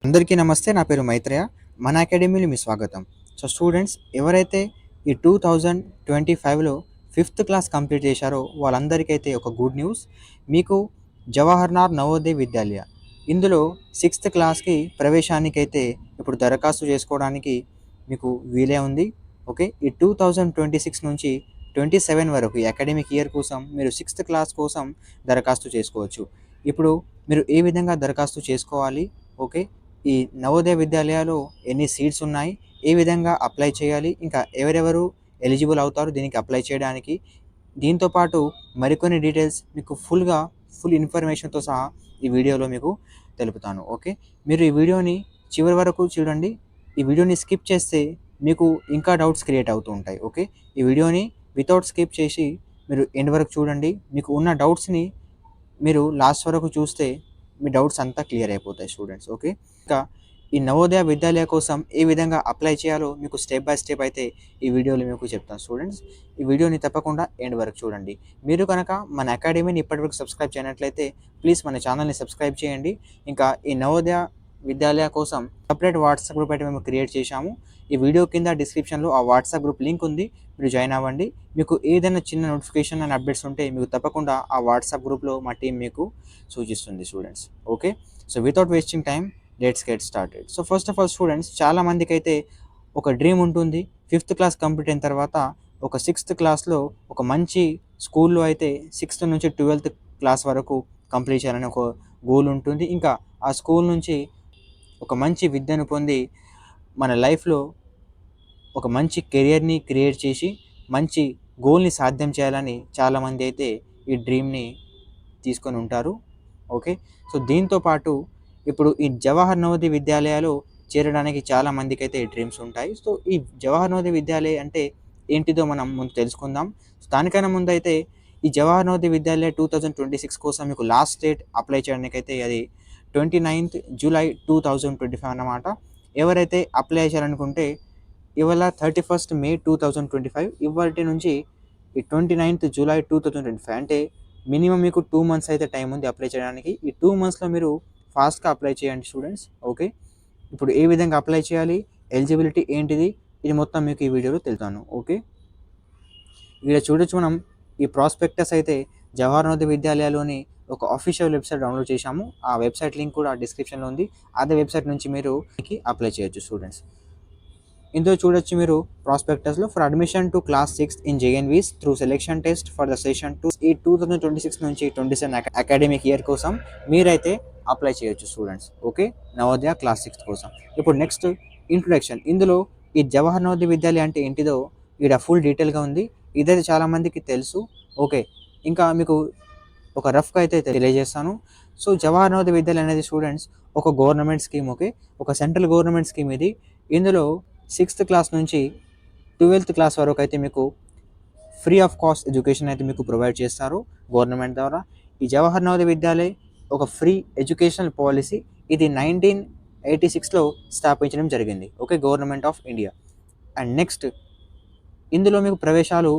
అందరికీ నమస్తే. నా పేరు మైత్రేయ. మన అకాడమీలో మీ స్వాగతం. సో స్టూడెంట్స్ ఎవరైతే ఈ 2025లో ఫిఫ్త్ క్లాస్ కంప్లీట్ చేశారో వాళ్ళందరికైతే ఒక గుడ్ న్యూస్. మీకు జవహర్లాల్ నవోదయ విద్యాలయ ఇందులో సిక్స్త్ క్లాస్‌కి ప్రవేశానికైతే ఇప్పుడు దరఖాస్తు చేసుకోవడానికి మీకు వీలే ఉంది. ఓకే. ఈ 2026 నుంచి 27 వరకు ఈ అకాడమిక్ ఇయర్ కోసం మీరు సిక్స్త్ క్లాస్ కోసం దరఖాస్తు చేసుకోవచ్చు. ఇప్పుడు మీరు ఏ విధంగా దరఖాస్తు చేసుకోవాలి? ఓకే. ఈ నవోదయ విద్యాలయాలో ఎన్ని సీట్స్ ఉన్నాయి? ఏ విధంగా అప్లై చేయాలి? ఇంకా ఎవరెవరు ఎలిజిబుల్ అవుతారు దీనికి అప్లై చేయడానికి? దీంతో పాటు మరికొన్ని డీటెయిల్స్ మీకు ఫుల్ ఇన్ఫర్మేషన్‌తో సహా ఈ వీడియోలో మీకు తెలుపుతాను. ఓకే. మీరు ఈ వీడియోని చివరి వరకు చూడండి. ఈ వీడియోని స్కిప్ చేస్తే మీకు ఇంకా డౌట్స్ క్రియేట్ అవుతూ ఉంటాయి. ఓకే. ఈ వీడియోని వితౌట్ స్కిప్ చేసి మీరు ఎండ్ వరకు చూడండి. మీకు ఉన్న డౌట్స్‌ని మీరు లాస్ట్ వరకు చూస్తే మీ డౌట్స్ అంతా క్లియర్ అయిపోతాయి స్టూడెంట్స్. ఓకే. ఇంకా ఈ నవోదయ విద్యాలయ కోసం ఏ విధంగా అప్లై చేయాలో మీకు స్టెప్ బై స్టెప్ అయితే ఈ వీడియోలో మీకు చెప్తాను స్టూడెంట్స్. ఈ వీడియోని తప్పకుండా ఎండ్ వరకు చూడండి. మీరు కనుక మన అకాడమీని ఇప్పటివరకు సబ్స్క్రైబ్ చేయనట్లయితే ప్లీజ్ మన ఛానల్ని సబ్స్క్రైబ్ చేయండి. ఇంకా ఈ నవోదయ విద్యాలయ కోసం సపరేట్ వాట్సాప్ గ్రూప్ అయితే మేము క్రియేట్ చేశాము. ఈ వీడియో కింద డిస్క్రిప్షన్లో ఆ వాట్సాప్ గ్రూప్ లింక్ ఉంది. మీరు జాయిన్ అవ్వండి. మీకు ఏదైనా చిన్న నోటిఫికేషన్ అండ్ అప్డేట్స్ ఉంటే మీకు తప్పకుండా ఆ వాట్సాప్ గ్రూప్లో మా టీం మీకు సూచిస్తుంది students. Okay. So without wasting time let's get started. So first of all students చాలా మందికి అయితే ఒక డ్రీమ్ ఉంటుంది. ఫిఫ్త్ క్లాస్ కంప్లీట్ అయిన తర్వాత ఒక సిక్స్త్ క్లాస్లో ఒక మంచి స్కూల్లో అయితే సిక్స్త్ నుంచి 12th క్లాస్ వరకు కంప్లీట్ చేయాలని ఒక గోల్ ఉంటుంది. ఇంకా ఆ స్కూల్ నుంచి ఒక మంచి విద్యను పొంది మన లైఫ్లో ఒక మంచి కెరియర్ని క్రియేట్ చేసి మంచి గోల్ని సాధ్యం చేయాలని చాలామంది అయితే ఈ డ్రీమ్ని తీసుకొని ఉంటారు. ఓకే. సో దీంతో పాటు ఇప్పుడు ఈ జవహర్ నవోదయ విద్యాలయాలో చేరడానికి చాలా మందికైతే డ్రీమ్స్ ఉంటాయి. సో ఈ జవహర్ నవోదయ విద్యాలయ అంటే ఏంటిదో మనం ముందు తెలుసుకుందాం. సో దానికన్నా ముందైతే ఈ జవహర్ నవోదయ విద్యాలయ 2026 కోసం మీకు లాస్ట్ డేట్ అప్లై చేయడానికైతే అది 29th జూలై 2025 అన్నమాట. ఎవరైతే అప్లై చేయాలనుకుంటే ఇవాళ 31st మే 2025 ఇవాల్టి నుంచి ఈ 29th జూలై 2025 అంటే మినిమమ్ మీకు 2 మంత్స్ అయితే టైం ఉంది అప్లై చేయడానికి. ఈ 2 మంత్స్‌లో మీరు ఫాస్ట్‌గా అప్లై చేయండి స్టూడెంట్స్. ఓకే. ఇప్పుడు ఏ విధంగా అప్లై చేయాలి? ఎలిజిబిలిటీ ఏంటిది? ఇది మొత్తం మీకు ఈ వీడియోలో తెలుపుతాను. ఓకే. ఇక్కడ చూడొచ్చు మనం ఈ ప్రాస్పెక్టస్ అయితే జవహర్ నవోదయ విద్యాలయలోని ఒక అఫీషియల్ వెబ్‌సైట్ డౌన్‌లోడ్ చేశాము. ఆ వెబ్‌సైట్ లింక్ కూడా డిస్క్రిప్షన్‌లో ఉంది. అదే వెబ్‌సైట్ నుంచి మీరు అప్లై చేయొచ్చు స్టూడెంట్స్. ఇందులో చూడొచ్చు మీరు ప్రాస్పెక్టస్‌లో for admission to class 6 in JNVs through selection test for the session 2 ఈ 2026 నుంచి 27 అకాడమిక్ ఇయర్ కోసం మీరైతే అప్లై చేయొచ్చు స్టూడెంట్స్. ఓకే. నవోదయ క్లాస్ 6 కోసం. ఇప్పుడు నెక్స్ట్ ఇంట్రొడక్షన్. ఇందులో ఈ జవహర్ నవోదయ విద్యాలయ అంటే ఏంటిదో ఈడ ఫుల్ డీటెయిల్‌గా ఉంది. ఇదైతే చాలా మందికి తెలుసు. ఓకే. ఇంకా మీకు ఒక రఫ్‌గా అయితే తెలియజేస్తాను. సో జవహర్ నవోదయ విద్యాలయ అనేది స్టూడెంట్స్ ఒక గవర్నమెంట్ స్కీమ్. ఓకే. ఒక సెంట్రల్ గవర్నమెంట్ స్కీమ్ ఇది. ఇందులో సిక్స్త్ క్లాస్ నుంచి 12th క్లాస్ వరకు అయితే మీకు ఫ్రీ ఆఫ్ కాస్ట్ ఎడ్యుకేషన్ అయితే మీకు ప్రొవైడ్ చేస్తారు గవర్నమెంట్ ద్వారా. ఈ జవహర్ నవోదయ విద్యాలయ్ ఒక ఫ్రీ ఎడ్యుకేషనల్ పాలసీ. ఇది 1986లో స్థాపించడం జరిగింది. Okay. Government of India. And next ఇందులో మీకు ప్రవేశాలు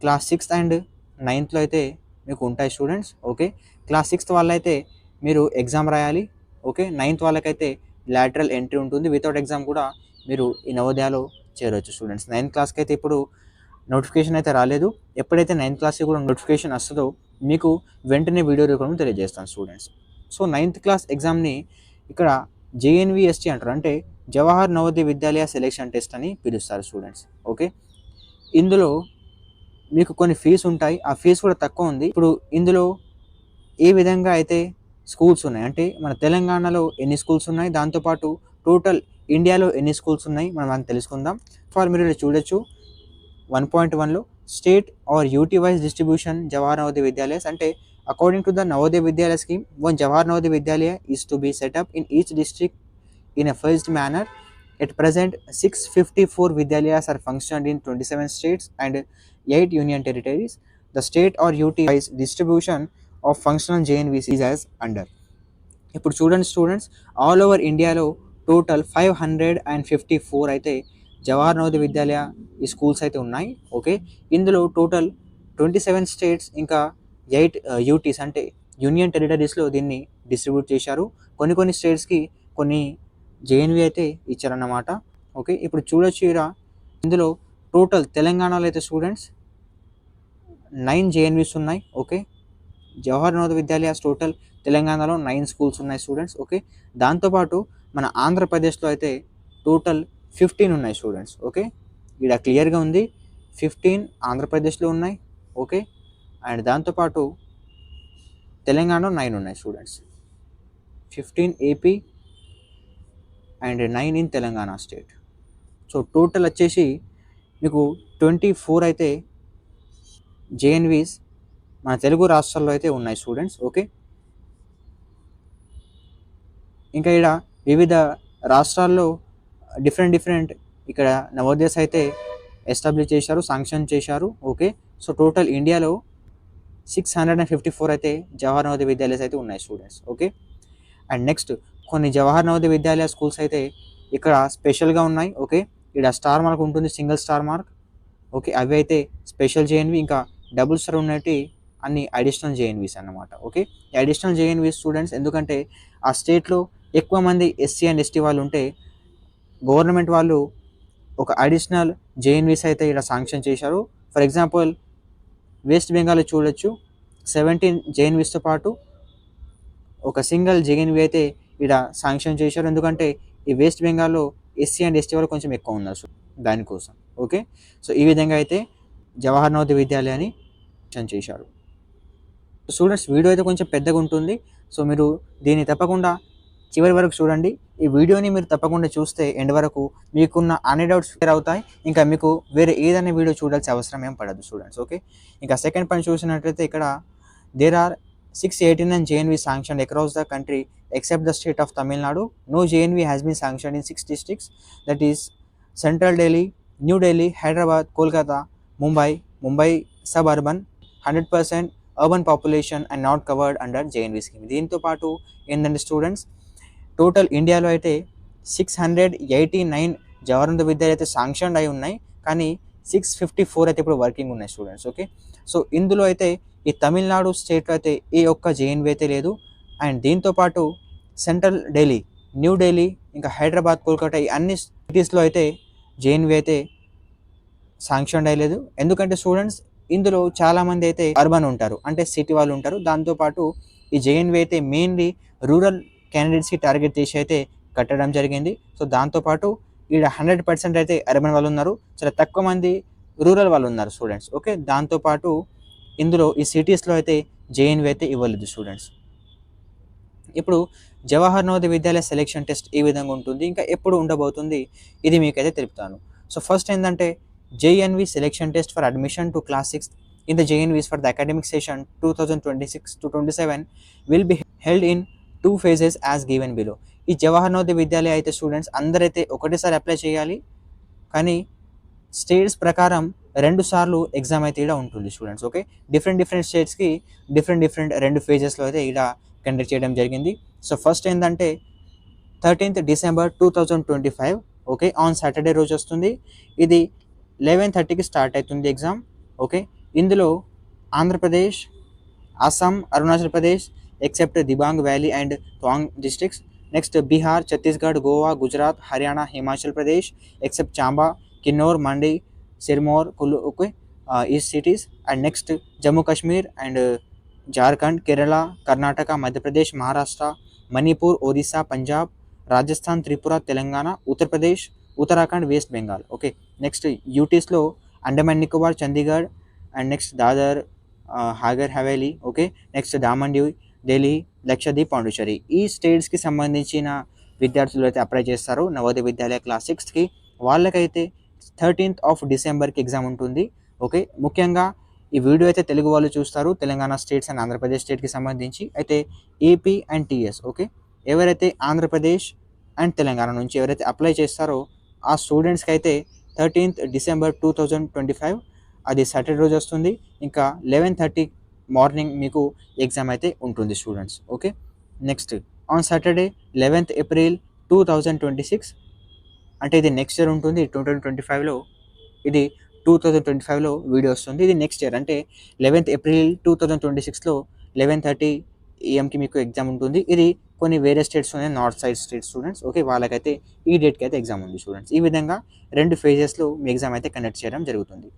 క్లాస్ 6th అండ్ 9thలో అయితే మీకు ఉంటాయి స్టూడెంట్స్. ఓకే. క్లాస్ 6th వాళ్ళైతే మీరు ఎగ్జామ్ రాయాలి. ఓకే. 9th వాళ్ళకైతే లాటరల్ ఎంట్రీ ఉంటుంది. వితౌట్ ఎగ్జామ్ కూడా మీరు ఈ నవోదయలో చేరొచ్చు స్టూడెంట్స్. 9th క్లాస్‌కి అయితే ఇప్పుడు నోటిఫికేషన్ అయితే రాలేదు. ఎప్పుడైతే 9th క్లాస్‌కి కూడా నోటిఫికేషన్ వస్తదో మీకు వెంటనే వీడియో రూపంలో తెలియజేస్తాను స్టూడెంట్స్. సో 9th క్లాస్ ఎగ్జామ్‌ని ఇక్కడ జేఎన్‌వీఎస్‌టీ అంటారు. అంటే జవహర్ నవోదయ విద్యాలయ సెలక్షన్ టెస్ట్ అని పిలుస్తారు స్టూడెంట్స్. ఓకే. ఇందులో మీకు కొన్ని ఫీస్ ఉంటాయి. ఆ ఫీస్ కూడా తక్కువ ఉంది. ఇప్పుడు ఇందులో ఏ విధంగా అయితే స్కూల్స్ ఉన్నాయి అంటే మన తెలంగాణలో ఎన్ని స్కూల్స్ ఉన్నాయి, దాంతోపాటు టోటల్ ఇండియాలో ఎన్ని స్కూల్స్ ఉన్నాయి మనం తెలుసుకుందాం. మీరు ఇక్కడ చూడొచ్చు 1.1లో state or UT wise distribution Jawahar Navodaya Vidyalayas అంటే according to the Navodaya Vidyalaya scheme one Jawahar Navodaya Vidyalaya is to be set up in each district in a phased manner. At present, 654 Vidyalayas are functioned in 27 states and 8 union territories. The state or UT wise distribution of functional JNVC is as under. ఇప్పుడు చూడండి students all over ఇండియాలో total 554 అయితే జవహర్ నవోదయ విద్యాలయ ఈ schools అయితే ఉన్నాయి. Okay. ఇందులో total 27 states ఇంకా 8 UTs అంటే యూనియన్ టెరిటరీస్లో దీన్ని డిస్ట్రిబ్యూట్ చేశారు. కొన్ని స్టేట్స్కి కొన్ని జేఎన్వి అయితే ఇచ్చారన్నమాట. ఓకే, ఇప్పుడు చూడొచ్చు ఇక్కడ ఇందులో టోటల్ తెలంగాణలో అయితే స్టూడెంట్స్ 9 జేఎన్వీస్ ఉన్నాయి. ఓకే, జవహర్ నవోదయ విద్యాలయాస్ టోటల్ తెలంగాణలో 9 స్కూల్స్ ఉన్నాయి స్టూడెంట్స్. ఓకే, దాంతోపాటు మన ఆంధ్రప్రదేశ్లో అయితే టోటల్ 15 ఉన్నాయి స్టూడెంట్స్. ఓకే, ఇక్కడ క్లియర్గా ఉంది 15 ఆంధ్రప్రదేశ్లో ఉన్నాయి. ఓకే, అండ్ దాంతోపాటు తెలంగాణలో 9 ఉన్నాయి students. 15 AP and 9 in Telangana state. So total వచ్చేసి మీకు 24 అయితే జేఎన్వీస్ మన తెలుగు రాష్ట్రాల్లో అయితే ఉన్నాయి స్టూడెంట్స్. ఓకే, ఇంకా ఇక్కడ వివిధ రాష్ట్రాల్లో డిఫరెంట్ ఇక్కడ నవోదయస్ అయితే ఎస్టాబ్లిష్ చేశారు, శాంక్షన్ చేశారు. ఓకే, సో టోటల్ ఇండియాలో 654 అయితే జవహర్ నవోదయ విద్యాలయాస్ అయితే ఉన్నాయి స్టూడెంట్స్. ఓకే, అండ్ నెక్స్ట్ కొన్ని జవహర్ నవోదయ విద్యాలయ స్కూల్స్ అయితే ఇక్కడ స్పెషల్గా ఉన్నాయి. ఓకే, ఇక్కడ స్టార్ మార్క్ ఉంటుంది, సింగిల్ స్టార్ మార్క్. ఓకే, అవి అయితే స్పెషల్ జేఎన్వి, ఇంకా డబుల్ స్టార్ ఉన్నట్టు అన్ని అడిషనల్ జేఎన్వీస్ అన్నమాట. ఓకే, ఈ అడిషనల్ జేఎన్వీ స్టూడెంట్స్ ఎందుకంటే ఆ స్టేట్లో ఎక్కువ మంది ఎస్సీ అండ్ ఎస్టీ వాళ్ళు ఉంటే గవర్నమెంట్ వాళ్ళు ఒక అడిషనల్ జేఎన్వీస్ అయితే ఇక్కడ శాంక్షన్ చేశారు. ఫర్ ఎగ్జాంపుల్ వెస్ట్ బెంగాల్ చూడొచ్చు, 17 జేఎన్వీస్తో పాటు ఒక సింగిల్ జేఎన్వీ అయితే ఇక్కడ శాంక్షన్ చేశారు. ఎందుకంటే ఈ వెస్ట్ బెంగాల్లో ఎస్సీ అండ్ ఎస్టీ వాళ్ళు కొంచెం ఎక్కువ ఉన్నారు దానికోసం. ఓకే, సో ఈ విధంగా అయితే జవహర్ నవోదయ విద్యాలయాన్ని చేశారు. స్టూడెంట్స్ వీడియో అయితే కొంచెం పెద్దగా ఉంటుంది, సో మీరు దీన్ని తప్పకుండా చివరి వరకు చూడండి. ఈ వీడియోని మీరు తప్పకుండా చూస్తే ఎండ్ వరకు మీకున్న అన్ని డౌట్స్ క్లియర్ అవుతాయి. ఇంకా మీకు వేరే ఏదైనా వీడియో చూడాల్సిన అవసరం ఏం పడదు స్టూడెంట్స్. ఓకే, ఇంకా సెకండ్ పాయింట్ చూసినట్లయితే ఇక్కడ there are 689 JNV sanctioned across the country except the state of Tamil Nadu. No JNV has been sanctioned in 6 districts, that is Central Delhi, New Delhi, Hyderabad, Kolkata, Mumbai suburban, 100% urban population and not covered under JNV scheme. దీంతో పాటు ఏంటంటే students total ఇండియాలో అయితే 689 జవహర్ నవోదయ విద్యాలయాలు అయితే sanction అయి ఉన్నాయి, కానీ 654 అయితే ఇప్పుడు వర్కింగ్ ఉన్నాయి స్టూడెంట్స్. ఓకే, సో ఇందులో అయితే ఈ తమిళనాడు స్టేట్లో అయితే ఏ ఒక్క జేఎన్వి అయితే లేదు. అండ్ దీంతోపాటు సెంట్రల్ ఢిల్లీ, న్యూ ఢిల్లీ, ఇంకా హైదరాబాద్, కోల్కతా ఈ అన్ని సిటీస్లో అయితే జేఎన్వి అయితే శాంక్షన్ అయ్యలేదు. ఎందుకంటే స్టూడెంట్స్ ఇందులో చాలామంది అయితే అర్బన్ ఉంటారు, అంటే సిటీ వాళ్ళు ఉంటారు. దాంతోపాటు ఈ జేఎన్వి అయితే మెయిన్లీ రూరల్ క్యాండిడేట్స్కి టార్గెట్ చేసి అయితే కట్టడం జరిగింది. సో దాంతోపాటు ఇక్కడ 100% అయితే అర్బన్ వాళ్ళు ఉన్నారు, చాలా తక్కువ మంది రూరల్ వాళ్ళు ఉన్నారు స్టూడెంట్స్. ఓకే, దాంతోపాటు ఇందులో ఈ సిటీస్లో అయితే జేఎన్వి అయితే ఇవ్వలేదు స్టూడెంట్స్. ఇప్పుడు జవహర్ నవోదయ విద్యాలయ సెలెక్షన్ టెస్ట్ ఈ విధంగా ఉంటుంది, ఇంకా ఎప్పుడు ఉండబోతుంది ఇది మీకైతే తెలుపుతాను. సో ఫస్ట్ ఏంటంటే JNV selection test for admission to class 6 in the JNVs for the academic session 2026-27 will be held in 2 phases as given below. ఈ జవహర్ నవోదయ విద్యాలయ అయితే స్టూడెంట్స్ అందరైతే ఒకటేసారి అప్లై చేయాలి, కానీ స్టేట్స్ ప్రకారం 2 సార్లు ఎగ్జామ్ అయితే ఇక్కడ ఉంటుంది స్టూడెంట్స్. ఓకే, డిఫరెంట్ స్టేట్స్కి డిఫరెంట్ 2 ఫేజెస్లో అయితే ఇక్కడ కండక్ట్ చేయడం జరిగింది. సో ఫస్ట్ ఏంటంటే 13th December 2025. Okay, on Saturday రోజు వస్తుంది. ఇది 11:30కి స్టార్ట్ అవుతుంది ఎగ్జామ్. ఓకే, ఇందులో Andhra Pradesh, Assam, Arunachal Pradesh except Dibang valley and ట్వాంగ్ districts, next Bihar, Chhattisgarh, Goa, Gujarat, Haryana, Himachal Pradesh except Chamba, Kinnaur, mandi, Sirmaur, Kullu. Okay, ఈ cities. And next Jammu Kashmir and Jharkhand, Kerala, Karnataka, Madhya Pradesh, Maharashtra, Manipur, Orissa, Punjab, Rajasthan, Tripura, Telangana, Uttar Pradesh, Uttarakhand, west Bengal. Okay, next యూటీస్లో Andaman Nicobar, Chandigarh, and next Dadar, Hagar Haveli. Okay, next Daman due, Delhi, Lakshadweep, Pondicherry. ఈ స్టేట్స్కి సంబంధించిన విద్యార్థులు అయితే అప్లై చేస్తారు నవోదయ విద్యాలయ క్లాస్ 6కి. వాళ్ళకైతే 13th of Decemberకి ఎగ్జామ్ ఉంటుంది. ఓకే, ముఖ్యంగా ఈ వీడియో అయితే తెలుగు వాళ్ళు చూస్తారు, తెలంగాణ స్టేట్స్ అండ్ ఆంధ్రప్రదేశ్ స్టేట్కి సంబంధించి. అయితే ఏపీ అండ్ టీఎస్, ఓకే, ఎవరైతే ఆంధ్రప్రదేశ్ అండ్ తెలంగాణ నుంచి ఎవరైతే అప్లై చేస్తారో ఆ స్టూడెంట్స్కి అయితే 13th December 2025 అది సాటర్డే రోజు వస్తుంది. ఇంకా 11:30 మార్నింగ్ మీకు ఎగ్జామ్ అయితే ఉంటుంది students. Okay, next on Saturday 11th April 2026, అంటే ఇది నెక్స్ట్ ఇయర్ ఉంటుంది 2025లో. ఇది 2025లో వీడియో వస్తుంది, ఇది నెక్స్ట్ ఇయర్ అంటే 11th April 2026లో 11:30 ఏఎంకి మీకు ఎగ్జామ్ ఉంటుంది. ఇది కొన్ని వేరే స్టేట్స్ ఉన్నాయి, north side state students. Okay, వాళ్ళకైతే ఈ డేట్కి అయితే ఎగ్జామ్ ఉంది స్టూడెంట్స్. ఈ విధంగా 2 ఫేజెస్లో మీ ఎగ్జామ్ అయితే కండక్ట్ చేయడం జరుగుతుంది.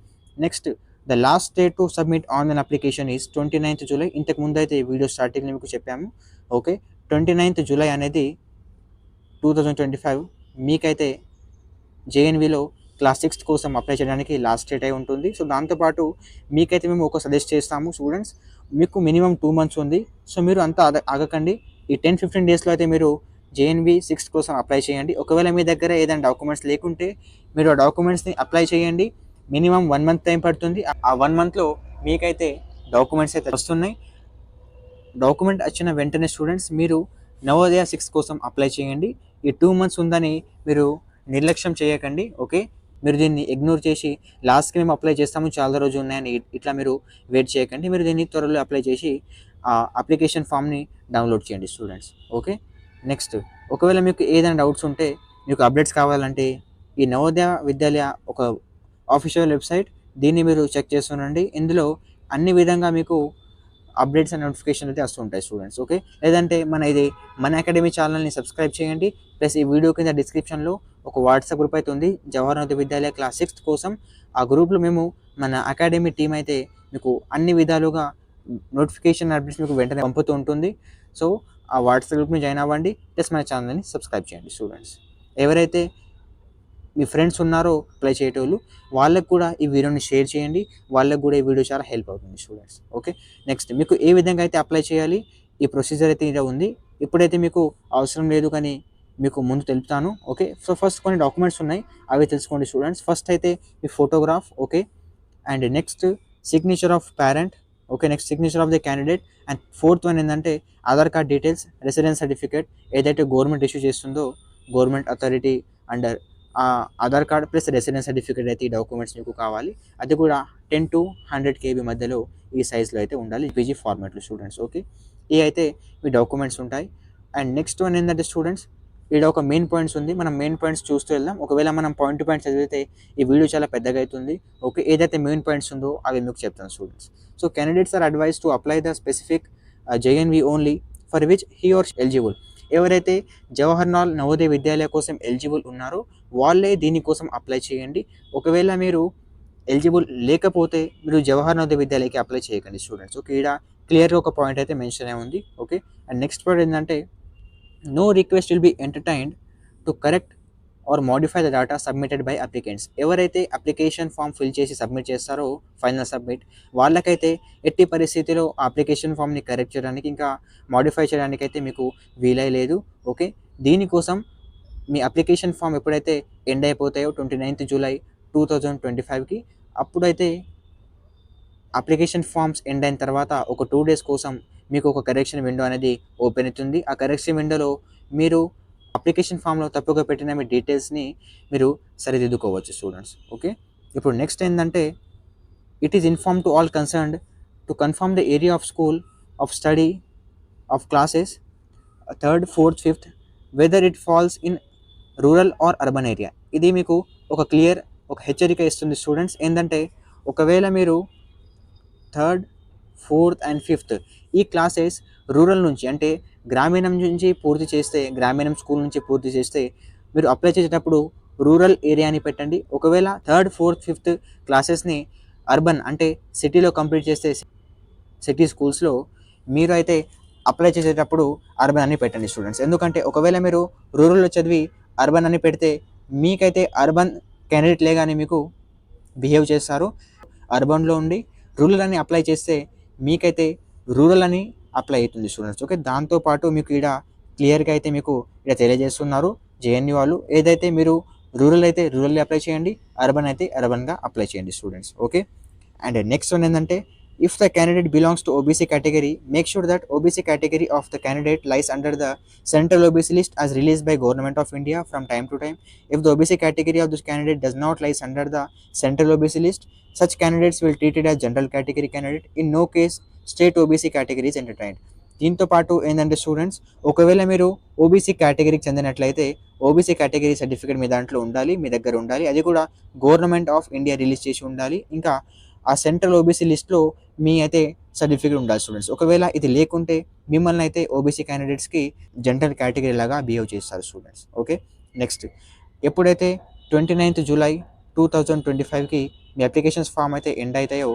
Next, the last date to submit online application is 29th July. ఇంతకు ముందు అయితే వీడియో స్టార్టింగ్లో మీకు చెప్పాము. ఓకే, 29th జూలై అనేది 2025 మీకైతే జేఎన్వీలో క్లాస్ 6 కోసం అప్లై చేయడానికి లాస్ట్ డేట్ అయి ఉంటుంది. సో దాంతోపాటు మీకైతే మేము ఒక సజెస్ట్ చేస్తాము స్టూడెంట్స్, మీకు మినిమం 2 months ఉంది. సో మీరు అంతా ఆగకండి. ఈ 10-15 డేస్లో అయితే మీరు జేఎన్వీ 6 కోసం అప్లై చేయండి. ఒకవేళ మీ దగ్గర ఏదైనా డాక్యుమెంట్స్ లేకుంటే మీరు ఆ డాక్యుమెంట్స్ని అప్లై చేయండి. మినిమం 1 month టైం పడుతుంది. ఆ 1 monthలో మీకైతే డాక్యుమెంట్స్ అయితే వస్తున్నాయి. డాక్యుమెంట్ వచ్చిన వెంటనే స్టూడెంట్స్ మీరు నవోదయ 6 కోసం అప్లై చేయండి. ఈ 2 months ఉందని మీరు నిర్లక్ష్యం చేయకండి. ఓకే, మీరు దీన్ని ఇగ్నోర్ చేసి లాస్ట్కి మేము అప్లై చేస్తాము, చాలా రోజులు ఉన్నాయని ఇట్లా మీరు వెయిట్ చేయకండి. మీరు దీన్ని త్వరలో అప్లై చేసి ఆ అప్లికేషన్ ఫామ్ని డౌన్లోడ్ చేయండి స్టూడెంట్స్. ఓకే, నెక్స్ట్, ఒకవేళ మీకు ఏదైనా డౌట్స్ ఉంటే, మీకు అప్డేట్స్ కావాలంటే ఈ నవోదయ విద్యాలయ ఒక ఆఫీషియల్ వెబ్సైట్, దీన్ని మీరు చెక్ చేస్తుండండి. ఇందులో అన్ని విధంగా మీకు అప్డేట్స్ అండ్ నోటిఫికేషన్ అయితే వస్తుంటాయి స్టూడెంట్స్. ఓకే, లేదంటే మన అకాడమీ ఛానల్ని సబ్స్క్రైబ్ చేయండి. ప్లస్ ఈ వీడియో కింద డిస్క్రిప్షన్లో ఒక వాట్సాప్ గ్రూప్ అయితే ఉంది, జవహర్ నవోదయ విద్యాలయ క్లాస్ 6 కోసం. ఆ గ్రూప్లో మేము మన అకాడమీ టీం అయితే మీకు అన్ని విధాలుగా నోటిఫికేషన్ అప్డేట్స్ మీకు వెంటనే పంపుతూ ఉంటుంది. సో ఆ వాట్సాప్ గ్రూప్ని జాయిన్ అవ్వండి. ప్లస్ మన ఛానల్ని సబ్స్క్రైబ్ చేయండి స్టూడెంట్స్. ఎవరైతే మీ ఫ్రెండ్స్ ఉన్నారో అప్లై చేసేటోళ్ళు, వాళ్ళకు కూడా ఈ వీడియోని షేర్ చేయండి. వాళ్ళకు కూడా ఈ వీడియో చాలా హెల్ప్ అవుతుంది స్టూడెంట్స్. ఓకే, నెక్స్ట్, మీకు ఏ విధంగా అయితే అప్లై చేయాలి, ఈ ప్రొసీజర్ అయితే ఇలా ఉంది. ఇప్పుడైతే మీకు అవసరం లేదు కానీ మీకు ముందు తెలుపుతాను. ఓకే, సో ఫస్ట్ కొన్ని డాక్యుమెంట్స్ ఉన్నాయి, అవి తెలుసుకోండి స్టూడెంట్స్. ఫస్ట్ అయితే మీ photograph. Okay, and next signature of parent. Okay, next signature of the candidate. And fourth one ఏంటంటే Aadhaar card details, residence certificate ఏదైతే గవర్నమెంట్ ఇష్యూ చేస్తుందో, government authority under Aadhaar card plus residence certificate అయితే ఈ documents మీకు కావాలి. అది కూడా 10 to 100 KB మధ్యలో ఈ సైజ్లో అయితే ఉండాలి, పీజీ ఫార్మాట్లో స్టూడెంట్స్. ఓకే, ఇవి అయితే మీ డాక్యుమెంట్స్ ఉంటాయి. అండ్ నెక్స్ట్ వన్ ఏంటంటే స్టూడెంట్స్, ఇక్కడ ఒక మెయిన్ పాయింట్స్ ఉంది, మనం మెయిన్ పాయింట్స్ చూస్తూ వెళ్దాం. ఒకవేళ మనం పాయింట్ టు పాయింట్ చదివితే ఈ వీడియో చాలా పెద్దగా అవుతుంది. ఓకే, ఏదైతే మెయిన్ పాయింట్స్ ఉందో అవి మీకు చెప్తాను students. So candidates are advise to apply the specific JNV only for which he are eligible. ఎవరైతే జవహర్లాల్ నవోదయ విద్యాలయ కోసం ఎలిజిబుల్ ఉన్నారో వాళ్ళే దీనికోసం అప్లై చేయండి. ఒకవేళ మీరు ఎలిజిబుల్ లేకపోతే మీరు జవహర్ నవోదయ విద్యాలయకి అప్లై చేయకండి స్టూడెంట్స్. ఓకే, ఇక్కడ క్లియర్గా ఒక పాయింట్ అయితే మెన్షన్ అయి ఉంది. ఓకే, అండ్ నెక్స్ట్ పాయింట్ ఏంటంటే no request will be entertained to correct or modify the data submitted by applicants. ఎవరైతే అప్లికేషన్ ఫామ్ ఫిల్ చేసి సబ్మిట్ చేస్తారో ఫైనల్ సబ్మిట్, వాళ్ళకైతే ఎట్టి పరిస్థితిలో ఆ అప్లికేషన్ ఫామ్ని కరెక్ట్ చేయడానికి ఇంకా మోడిఫై చేయడానికి అయితే మీకు వీలై లేదు. ఓకే, దీనికోసం మీ అప్లికేషన్ ఫామ్ ఎప్పుడైతే ఎండ్ అయిపోతాయో 29th జూలై 2025కి, అప్పుడైతే అప్లికేషన్ ఫామ్స్ ఎండ్ అయిన తర్వాత ఒక 2 days కోసం మీకు ఒక కరెక్షన్ విండో అనేది ఓపెన్ అవుతుంది. ఆ కరెక్షన్ విండోలో మీరు అప్లికేషన్ ఫామ్లో తప్పుగా పెట్టిన మీ డీటెయిల్స్ని మీరు సరిదిద్దుకోవచ్చు స్టూడెంట్స్. ఓకే, ఇప్పుడు నెక్స్ట్ ఏంటంటే it is inform to all concerned to confirm the area of school of study of classes 3rd, 4th, 5th whether it falls in rural or urban area. ఇది మీకు ఒక హెచ్చరిక ఇస్తుంది స్టూడెంట్స్. ఏంటంటే ఒకవేళ మీరు 3rd, 4th and 5th ఈ classes rural నుంచి అంటే గ్రామీణం నుంచి పూర్తి చేస్తే, గ్రామీణం స్కూల్ నుంచి పూర్తి చేస్తే మీరు అప్లై చేసేటప్పుడు రూరల్ ఏరియా అని పెట్టండి. ఒకవేళ 3rd, 4th, 5th క్లాసెస్ని అర్బన్ అంటే సిటీలో కంప్లీట్ చేస్తే సిటీ స్కూల్స్లో మీరు అయితే అప్లై చేసేటప్పుడు అర్బన్ అని పెట్టండి స్టూడెంట్స్. ఎందుకంటే ఒకవేళ మీరు రూరల్లో చదివి అర్బన్ అని పెడితే మీకైతే అర్బన్ క్యాండిడేట్ లేగానే మీకు బిహేవ్ చేస్తారు. అర్బన్లో ఉండి రూరల్ అని అప్లై చేస్తే మీకైతే రూరల్ అని అప్లై అవుతుంది స్టూడెంట్స్. ఓకే, దాంతోపాటు మీకు ఇక్కడ క్లియర్గా అయితే మీకు ఇక్కడ తెలియజేస్తున్నారు జేఎన్యూ వాళ్ళు, ఏదైతే మీరు రూరల్ అయితే రూరల్ అప్లై చేయండి, అర్బన్ అయితే అర్బన్గా అప్లై చేయండి students. Okay, and next one ఏంటంటే if the candidate belongs to OBC category, make sure that OBC category of the candidate lies under the central OBC list as released by Government of India from time to time. If the OBC category of this candidate does not lies under the central OBC list, such candidates will treated as general category candidate. In no case state OBC category is entertained. దీంతో పాటు ఏంటంటే students, ఒకవేళ మీరు OBC కేటగిరీకి చెందినట్లయితే OBC category certificate మీ దాంట్లో ఉండాలి, మీ దగ్గర ఉండాలి. అది కూడా గవర్నమెంట్ ఆఫ్ ఇండియా రిలీజ్ చేసి ఉండాలి. ఇంకా ఆ సెంట్రల్ ఓబీసీ లిస్ట్లో మీ అయితే సర్టిఫికేట్ ఉండాలి స్టూడెంట్స్. ఒకవేళ ఇది లేకుంటే మిమ్మల్ని అయితే ఓబీసీ క్యాండిడేట్స్‌కి జనరల్ కేటగిరీ లాగా బిహేవ్ చేస్తారు స్టూడెంట్స్. ఓకే. నెక్స్ట్ ఎప్పుడైతే 29th జూలై 2025కి మీ అప్లికేషన్స్ ఫామ్ అయితే ఎండ్ అవుతాయో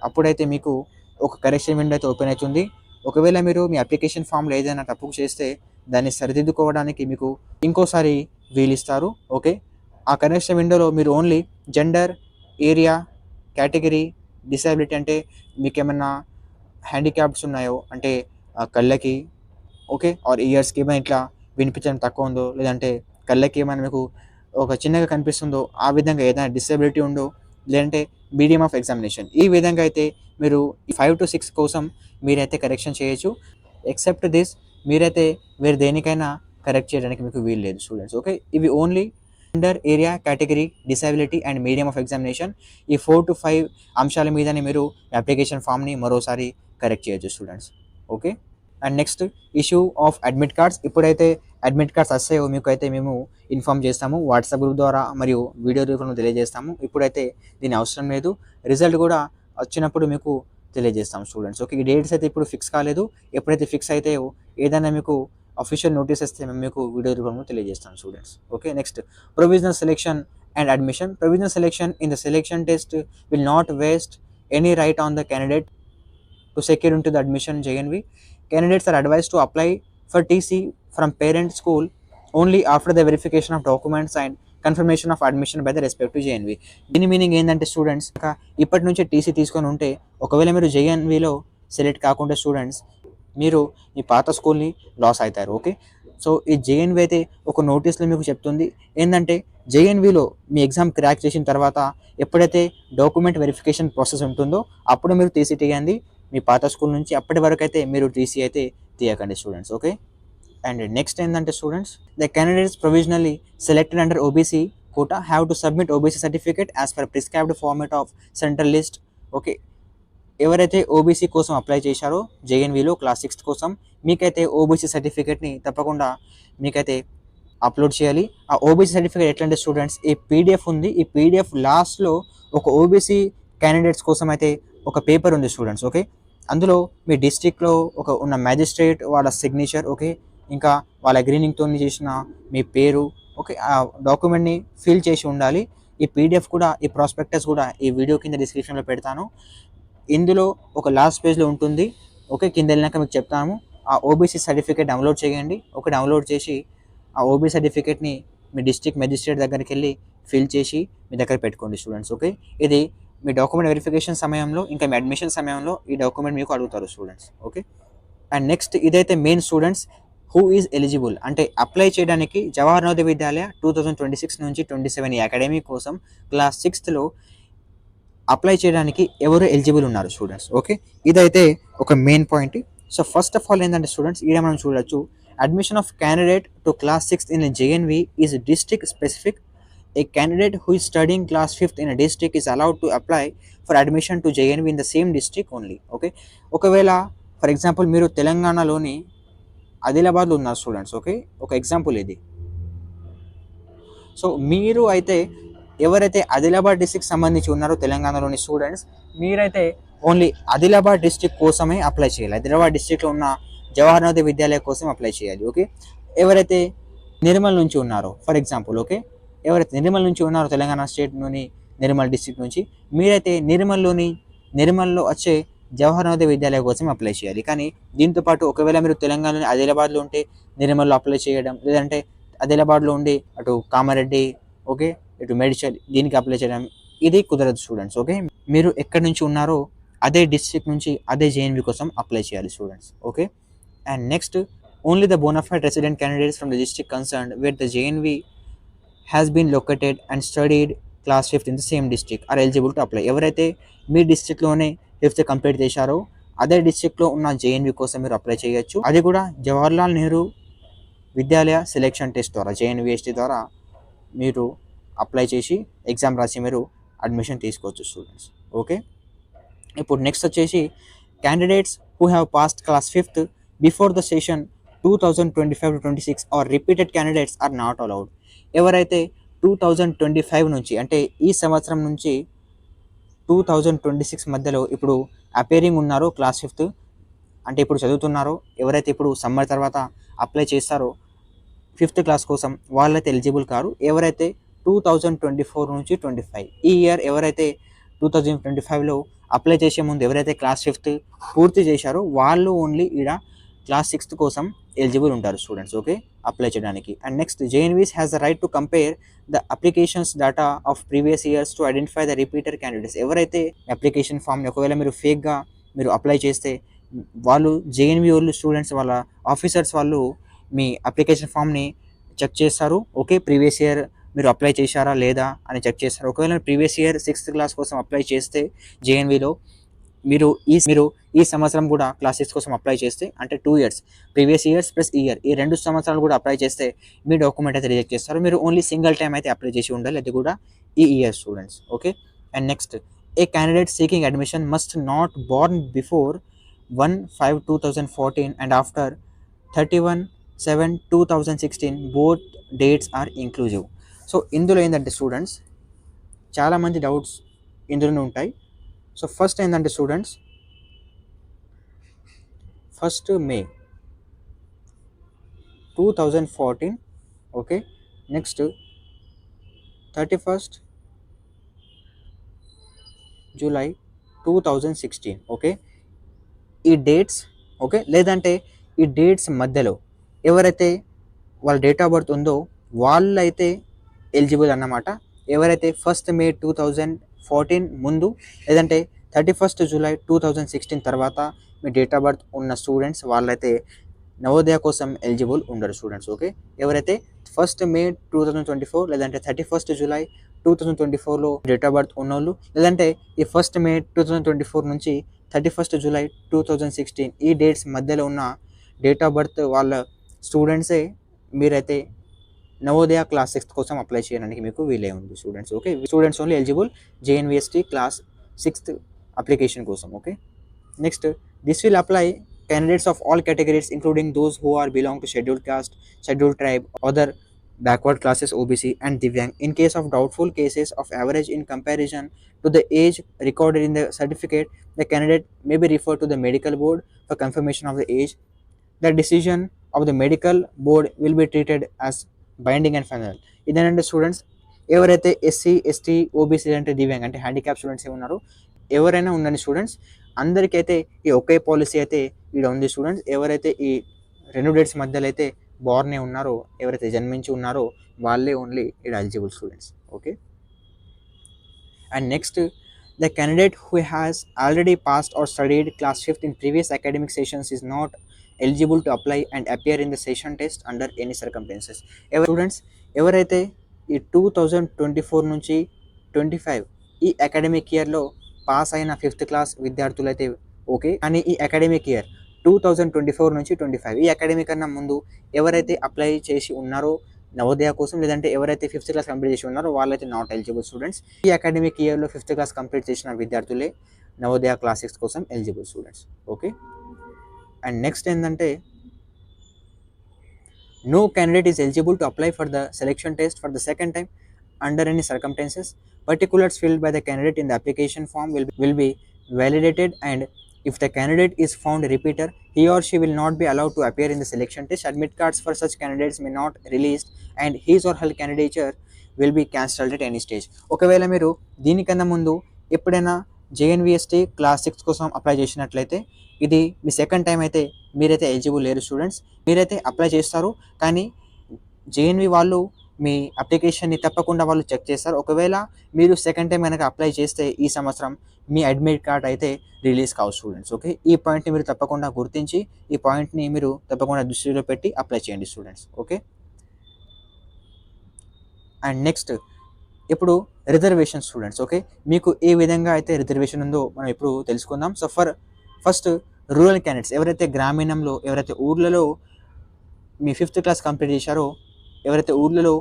అప్పుడైతే మీకు ఒక కరెక్షన్ విండో అయితే ఓపెన్ అవుతుంది. ఒకవేళ మీరు మీ అప్లికేషన్ ఫామ్‌లో ఏదైనా తప్పు చేస్తే దాన్ని సరిదిద్దుకోవడానికి మీకు ఇంకోసారి వీలిస్తారు. ఓకే. ఆ కరెక్షన్ విండోలో మీరు only gender, area, category, disability అంటే మీకేమన్నా హ్యాండిక్యాప్స్ ఉన్నాయో అంటే కళ్ళకి ఓకే. ఆర్ ఇయర్స్‌కి ఏమైనా ఇట్లా వినిపించడం తక్కువ ఉందో, లేదంటే కళ్ళకి ఏమైనా మీకు ఒక చిన్నగా కనిపిస్తుందో, ఆ విధంగా ఏదైనా డిసేబిలిటీ ఉందో, లేదంటే మీడియం ఆఫ్ ఎగ్జామినేషన్ ఈ విధంగా అయితే మీరు ఈ 5-6 కోసం మీరైతే కరెక్షన్ చేయొచ్చు. ఎక్సెప్ట్ దిస్ మీరైతే వేరే దేనికైనా కరెక్ట్ చేయడానికి మీకు వీలు లేదు స్టూడెంట్స్. ఓకే. ఇవి only gender, area, category, disability and medium of examination ఈ 4-5 అంశాల మీదనే మీరు అప్లికేషన్ ఫామ్‌ని మరోసారి కరెక్ట్ చేయొచ్చు students. Okay. And next issue of admit cards. ఇప్పుడైతే అడ్మిట్ కార్డ్స్ వస్తాయో మీకైతే మేము ఇన్ఫార్మ్ చేస్తాము వాట్సాప్ గ్రూప్ ద్వారా మరియు వీడియో రూపంలో తెలియజేస్తాము. ఇప్పుడైతే దీని అవసరం లేదు. రిజల్ట్ కూడా వచ్చినప్పుడు మీకు తెలియజేస్తాం స్టూడెంట్స్. ఓకే. ఈ డేట్స్ అయితే ఇప్పుడు ఫిక్స్ కాలేదు. ఎప్పుడైతే ఫిక్స్ అయితాయో ఏదైనా మీకు అఫీషియల్ నోటీస్ వస్తే మేము మీకు వీడియో రూపంలో తెలియజేస్తాం students. Okay. Next provisional selection and admission. Provisional selection in the selection test will not waste any right on the candidate to secure into the admission JNV. Candidates are advised to apply for TC from parent school only after the verification of documents and confirmation of admission by the respective JNV. దీని meaning ఏంటంటే students ఇప్పటి నుంచే TC తీసుకొని ఉంటే ఒకవేళ మీరు జేఎన్విలో select కాకుండా students మీరు మీ పాత స్కూల్ని లాస్ అవుతారు. ఓకే. సో ఈ జేఎన్వి అయితే ఒక నోటీస్లో మీకు చెప్తుంది ఏంటంటే జేఎన్విలో మీ ఎగ్జామ్ క్రాక్ చేసిన తర్వాత ఎప్పుడైతే డాక్యుమెంట్ వెరిఫికేషన్ ప్రాసెస్ ఉంటుందో అప్పుడు మీరు టీసీ తీయండి మీ పాత స్కూల్ నుంచి. అప్పటి వరకు అయితే మీరు టీసీ అయితే తీయకండి స్టూడెంట్స్. ఓకే. అండ్ నెక్స్ట్ ఏంటంటే students the candidates provisionally selected under OBC quota have to submit OBC certificate as per prescribed format of central list. Okay. ఎవరైతే ఓబీసీ కోసం అప్లై చేశారో జేఎన్విలో క్లాస్ 6 కోసం మీకైతే ఓబీసీ సర్టిఫికేట్ని తప్పకుండా మీకైతే అప్లోడ్ చేయాలి. ఆ ఓబీసీ సర్టిఫికేట్ ఎట్లంటే స్టూడెంట్స్ ఈ పీడిఎఫ్ ఉంది. ఈ పీడిఎఫ్ లాస్ట్లో ఒక ఓబీసీ క్యాండిడేట్స్ కోసం అయితే ఒక పేపర్ ఉంది స్టూడెంట్స్. ఓకే. అందులో మీ డిస్ట్రిక్ట్లో ఒక ఉన్న మ్యాజిస్ట్రేట్ వాళ్ళ సిగ్నేచర్ ఓకే ఇంకా వాళ్ళ అగ్రీనింగ్తో చేసిన మీ పేరు ఓకే ఆ డాక్యుమెంట్ని ఫిల్ చేసి ఉండాలి. ఈ పీడిఎఫ్ కూడా ఈ ప్రాస్పెక్టస్ కూడా ఈ వీడియో కింద డిస్క్రిప్షన్లో పెడతాను. ఇందులో ఒక లాస్ట్ పేజ్లో ఉంటుంది. ఓకే. కింద వెళ్ళినాక మీకు చెప్తాము. ఆ ఓబీసీ సర్టిఫికేట్ డౌన్లోడ్ చేయండి. ఓకే. డౌన్లోడ్ చేసి ఆ ఓబీ సర్టిఫికేట్ని మీ డిస్ట్రిక్ట్ మెజిస్ట్రేట్ దగ్గరికి వెళ్ళి ఫిల్ చేసి మీ దగ్గర పెట్టుకోండి స్టూడెంట్స్. ఓకే. ఇది మీ డాక్యుమెంట్ వెరిఫికేషన్ సమయంలో ఇంకా మీ అడ్మిషన్ సమయంలో ఈ డాక్యుమెంట్ మీకు అడుగుతారు స్టూడెంట్స్. ఓకే. అండ్ నెక్స్ట్ ఇదైతే main students who is eligible అంటే అప్లై చేయడానికి జవహర్ నవోదయ విద్యాలయ 2026 నుంచి 27 ఈ అకాడమీ కోసం క్లాస్ 6లో అప్లై చేయడానికి ఎవరు ఎలిజిబుల్ ఉన్నారు స్టూడెంట్స్. ఓకే. ఇదైతే ఒక main point. So first of all ఏంటంటే స్టూడెంట్స్ ఇక్కడ మనం చూడొచ్చు admission of candidate to class 6 in a JNV is district specific. A candidate who is studying class 5th in a district is allowed to apply for admission to JNV in the same district only. Okay. ఒకవేళ for example మీరు తెలంగాణలోని ఆదిలాబాద్లో ఉన్నారు students. Okay. ఒక example ఇది. So మీరు అయితే ఎవరైతే ఆదిలాబాద్ డిస్ట్రిక్ట్ సంబంధించి ఉన్నారో తెలంగాణలోని స్టూడెంట్స్ మీరైతే ఓన్లీ ఆదిలాబాద్ డిస్ట్రిక్ట్ కోసమే అప్లై చేయాలి. ఆదిలాబాద్ డిస్ట్రిక్ట్లో ఉన్న జవహర్ నవోదయ విద్యాలయ కోసం అప్లై చేయాలి. ఓకే. ఎవరైతే నిర్మల్ నుంచి ఉన్నారో ఫర్ ఎగ్జాంపుల్ ఓకే ఎవరైతే నిర్మల్ నుంచి ఉన్నారో తెలంగాణ స్టేట్లోని నిర్మల్ డిస్ట్రిక్ట్ నుంచి మీరైతే నిర్మల్లో వచ్చే జవహర్ నవోదయ విద్యాలయ కోసం అప్లై చేయాలి. కానీ దీంతోపాటు ఒకవేళ మీరు తెలంగాణలోని ఆదిలాబాద్లో ఉంటే నిర్మల్లో అప్లై చేయడం లేదంటే ఆదిలాబాద్లో ఉండి అటు కామారెడ్డి ఓకే ఇటు మేడ్చల్ దీనికి అప్లై చేయడం ఇది కుదరదు స్టూడెంట్స్. ఓకే. మీరు ఎక్కడి నుంచి ఉన్నారో అదే డిస్ట్రిక్ట్ నుంచి అదే జేఎన్వి కోసం అప్లై చేయాలి students. Okay. And next, only the bona fide resident candidates from the district concerned where the JNV has been located and studied class 5th in the same district are eligible to apply. ఎవరైతే మీ డిస్ట్రిక్ట్లోనే 5th complete చేశారో అదే డిస్ట్రిక్ట్లో ఉన్న JNV కోసం మీరు apply చేయొచ్చు. అది కూడా జవహర్లాల్ నెహ్రూ విద్యాలయ సెలెక్షన్ టెస్ట్ ద్వారా జేఎన్విఎస్టీ ద్వారా మీరు అప్లై చేసి ఎగ్జామ్ రాసి మీరు అడ్మిషన్ తీసుకోవచ్చు స్టూడెంట్స్. ఓకే. ఇప్పుడు నెక్స్ట్ వచ్చేసి candidates who have passed class 5th before the session 2025-26 or repeated candidates are not allowed. ఎవరైతే 2025 నుంచి అంటే ఈ సంవత్సరం నుంచి 2026 మధ్యలో ఇప్పుడు అపేరింగ్ ఉన్నారో క్లాస్ 5th అంటే ఇప్పుడు చదువుతున్నారో, ఎవరైతే ఇప్పుడు సమ్మర్ తర్వాత అప్లై చేస్తారో 5th క్లాస్ కోసం వాళ్ళైతే ఎలిజిబుల్ కారు. ఎవరైతే 2024 నుంచి 25 ఈ ఇయర్ ఎవరైతే 2025లో అప్లై చేసే ముందు ఎవరైతే క్లాస్ 5th పూర్తి చేశారో వాళ్ళు ఓన్లీ ఈడ క్లాస్ 6th కోసం ఎలిజిబుల్ ఉంటారు స్టూడెంట్స్. ఓకే, అప్లై చేయడానికి. And next JNVs has the right to compare the applications data of previous years to identify the repeater candidates. ఎవరైతే అప్లికేషన్ ఫామ్ని ఒకవేళ మీరు ఫేక్గా మీరు అప్లై చేస్తే వాళ్ళు జేఎన్వీ వాళ్ళు స్టూడెంట్స్ వాళ్ళ ఆఫీసర్స్ వాళ్ళు మీ అప్లికేషన్ ఫామ్ని చెక్ చేస్తారు. ఓకే, ప్రీవియస్ ఇయర్ మీరు అప్లై చేశారా లేదా అని చెక్ చేస్తారు. ఒకవేళ ప్రీవియస్ ఇయర్ 6th క్లాస్ కోసం అప్లై చేస్తే జేఎన్వీలో మీరు ఈ సంవత్సరం కూడా క్లాస్ 6 కోసం అప్లై చేస్తే అంటే 2 years previous years plus year ఈ 2 సంవత్సరాలు కూడా అప్లై చేస్తే మీ డాక్యుమెంట్ అయితే రిజెక్ట్ చేస్తారు. మీరు ఓన్లీ సింగిల్ టైం అయితే అప్లై చేసి ఉండాలి, అది కూడా ఈ year students. Okay, and next A candidate seeking admission must not Born before 1/5/2014 and after 31/7/2016 both dates are inclusive. So ఇందులో ఏంటంటే స్టూడెంట్స్ చాలామంది డౌట్స్ ఇందులోనే ఉంటాయి. సో ఫస్ట్ ఏంటంటే students 1st May 2014, okay, next 31st July 2016. Okay, ఈ dates okay లేదంటే ఈ dates మధ్యలో ఎవరైతే వాళ్ళ డేట్ ఆఫ్ బర్త్ ఉందో వాళ్ళైతే ఎలిజిబుల్ అన్నమాట. ఎవరైతే 1st May 2014 ముందు లేదంటే 31st July 2016 తర్వాత మీ డేట్ ఆఫ్ బర్త్ ఉన్న స్టూడెంట్స్ వాళ్ళైతే నవోదయ కోసం ఎలిజిబుల్ ఉండరు స్టూడెంట్స్. ఓకే, ఎవరైతే 1st May 2024 లేదంటే 31st July 2024లో డేట్ ఆఫ్ బర్త్ ఉన్నోళ్ళు లేదంటే ఈ 1st May 2024 నుంచి 31st July 2016 ఈ డేట్స్ మధ్యలో ఉన్న డేట్ ఆఫ్ బర్త్ వాళ్ళ స్టూడెంట్సే మీరైతే నవోదయ క్లాస్ 6th కోసం అప్లై చేయడానికి మీకు వీలే ఉంది students. Okay, students only eligible JNVST class 6th application కోసం. Okay, next this will apply candidates of all categories including those who are belong to scheduled caste, scheduled tribe, other backward classes OBC and Divyang in case of doubtful cases of average in comparison to the age recorded in the certificate. The candidate may be referred to the medical board for confirmation of the age. The decision of the medical board will be treated as binding and final. ఇదేనంటే students ఎవరైతే SC ST OBC అంటే దివ్యాంగ్ అంటే handicap students ఉన్నారో ఎవరైనా ఉండండి students అందరికైతే ఈ ఒకే policy అయితే ఇక్కడ ఉంది స్టూడెంట్స్. ఎవరైతే ఈ 2 డేట్స్ మధ్యలో అయితే బోర్నే ఉన్నారో ఎవరైతే జన్మించి ఉన్నారో వాళ్ళే ఓన్లీ ఇక్కడ eligible students. Okay, and next the candidate who has already passed or studied class 5th in previous academic sessions is not eligible to apply and appear in the session test under any circumstances. Students ఎవరైతే ఈ 2024 నుంచి 25 ఈ academic ఇయర్లో pass అయిన 5th class విద్యార్థులు అయితే okay, కానీ ఈ అకాడమిక్ ఇయర్ 2024 నుంచి 25 ఈ అకాడమిక్ కన్నా ముందు ఎవరైతే అప్లై చేసి ఉన్నారో నవోదయ కోసం లేదంటే ఎవరైతే 5th క్లాస్ కంప్లీట్ చేసి ఉన్నారో వాళ్ళైతే నాట్ ఎలిజిబుల్ స్టూడెంట్స్. ఈ అకాడమిక్ ఇయర్లో 5th క్లాస్ కంప్లీట్ చేసిన విద్యార్థులే నవోదయ క్లాస్ 6 కోసం eligible students. Okay, and next ఏంటంటే no candidate is eligible to apply for the selection test for the second time under any circumstances. Particulars filled by the candidate in the application form will be validated, and if the candidate is found a repeater, he or she will not be allowed to appear in the selection test. Admit cards for such candidates may not released, and his or her candidature will be cancelled at any stage. ఒకవేళ మీరు దీనికన్నా ముందు ఎప్పుడైనా జేఎన్వీఎస్టీ class 6 కోసం apply చేసినట్లయితే ఇది మీ second time అయితే మీరైతే ఎలిజిబుల్ లేరు స్టూడెంట్స్. మీరైతే అప్లై చేస్తారు కానీ జేఎన్వీ వాళ్ళు మీ అప్లికేషన్ని తప్పకుండా వాళ్ళు చెక్ చేస్తారు. ఒకవేళ మీరు సెకండ్ టైం కనుక అప్లై చేస్తే ఈ సంవత్సరం మీ అడ్మిట్ కార్డ్ అయితే రిలీజ్ కావు స్టూడెంట్స్. ఓకే, ఈ పాయింట్ని మీరు తప్పకుండా గుర్తించి ఈ పాయింట్ని మీరు తప్పకుండా దృష్టిలో పెట్టి అప్లై చేయండి స్టూడెంట్స్. ఓకే, అండ్ నెక్స్ట్ ఇప్పుడు రిజర్వేషన్ స్టూడెంట్స్. ఓకే, మీకు ఏ విధంగా అయితే రిజర్వేషన్ ఉందో మనం ఇప్పుడు తెలుసుకుందాం. సో ఫస్ట్ రూరల్ క్యాండిడేట్స్ ఎవరైతే గ్రామీణంలో ఎవరైతే ఊర్లలో మీ 5th క్లాస్ కంప్లీట్ చేశారో ఎవరైతే ఊర్లలో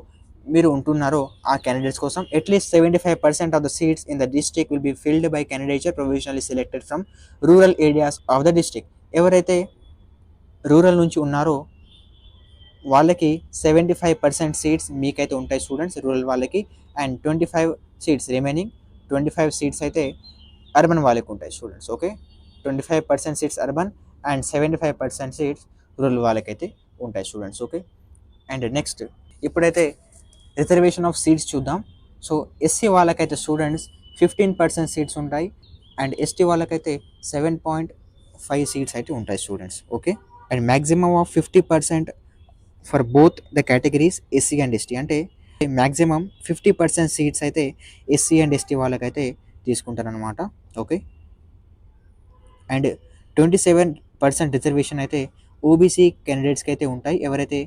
మీరు ఉంటున్నారో ఆ క్యాండిడేట్స్ కోసం at least 75% of the seats in the district will be filled by candidature provisionally selected from rural areas of the district. ఎవరైతే రూరల్ నుంచి ఉన్నారో వాళ్ళకి 75% సీట్స్ మీకైతే ఉంటాయి స్టూడెంట్స్ రూరల్ వాళ్ళకి, అండ్ 25 సీట్స్ రిమైనింగ్ 25 సీట్స్ అయితే అర్బన్ వాళ్ళకి ఉంటాయి students. Okay, 25% seats urban and 75% seats rural వాళ్ళకైతే ఉంటాయి స్టూడెంట్స్. ఓకే, అండ్ నెక్స్ట్ ఇప్పుడైతే రిజర్వేషన్ ఆఫ్ సీట్స్ చూద్దాం. సో ఎస్సీ వాళ్ళకైతే స్టూడెంట్స్ 15% సీట్స్ ఉంటాయి అండ్ ఎస్టీ వాళ్ళకైతే 7.5 సీట్స్ అయితే ఉంటాయి students. Okay, and maximum of 50% for both the categories SC and ST, అంటే మ్యాక్సిమం 50% సీట్స్ అయితే ఎస్సీ అండ్ ఎస్టీ వాళ్ళకైతే తీసుకుంటారనమాట. ఓకే, అండ్ 27% రిజర్వేషన్ అయితే ఓబీసీ క్యాండిడేట్స్కి అయితే ఉంటాయి. ఎవరైతే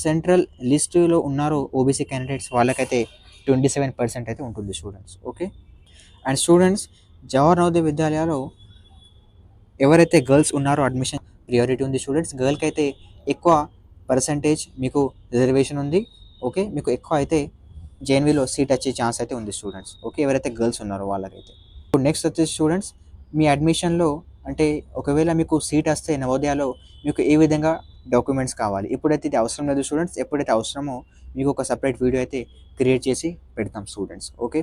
సెంట్రల్ లిస్టులో ఉన్నారో ఓబీసీ క్యాండిడేట్స్ వాళ్ళకైతే 27% అయితే ఉంటుంది students. Okay, and students Jawahar Navodaya విద్యాలయాలో ఎవరైతే గర్ల్స్ ఉన్నారో అడ్మిషన్ ప్రియారిటీ ఉంది స్టూడెంట్స్. గర్ల్కి అయితే ఎక్కువ పర్సంటేజ్ మీకు రిజర్వేషన్ ఉంది. ఓకే, మీకు ఎక్కువ అయితే జేఎన్వీలో సీట్ వచ్చే ఛాన్స్ అయితే ఉంది స్టూడెంట్స్. ఓకే, ఎవరైతే గర్ల్స్ ఉన్నారో వాళ్ళకైతే. ఇప్పుడు నెక్స్ట్ వచ్చేసి స్టూడెంట్స్ మీ అడ్మిషన్లో అంటే ఒకవేళ మీకు సీట్ వస్తే నవోదయాలో మీకు ఏ విధంగా డాక్యుమెంట్స్ కావాలి, ఇప్పుడైతే ఇది అవసరం లేదు స్టూడెంట్స్. ఎప్పుడైతే అవసరమో మీకు ఒక సపరేట్ వీడియో అయితే క్రియేట్ చేసి పెడతాం students. Okay,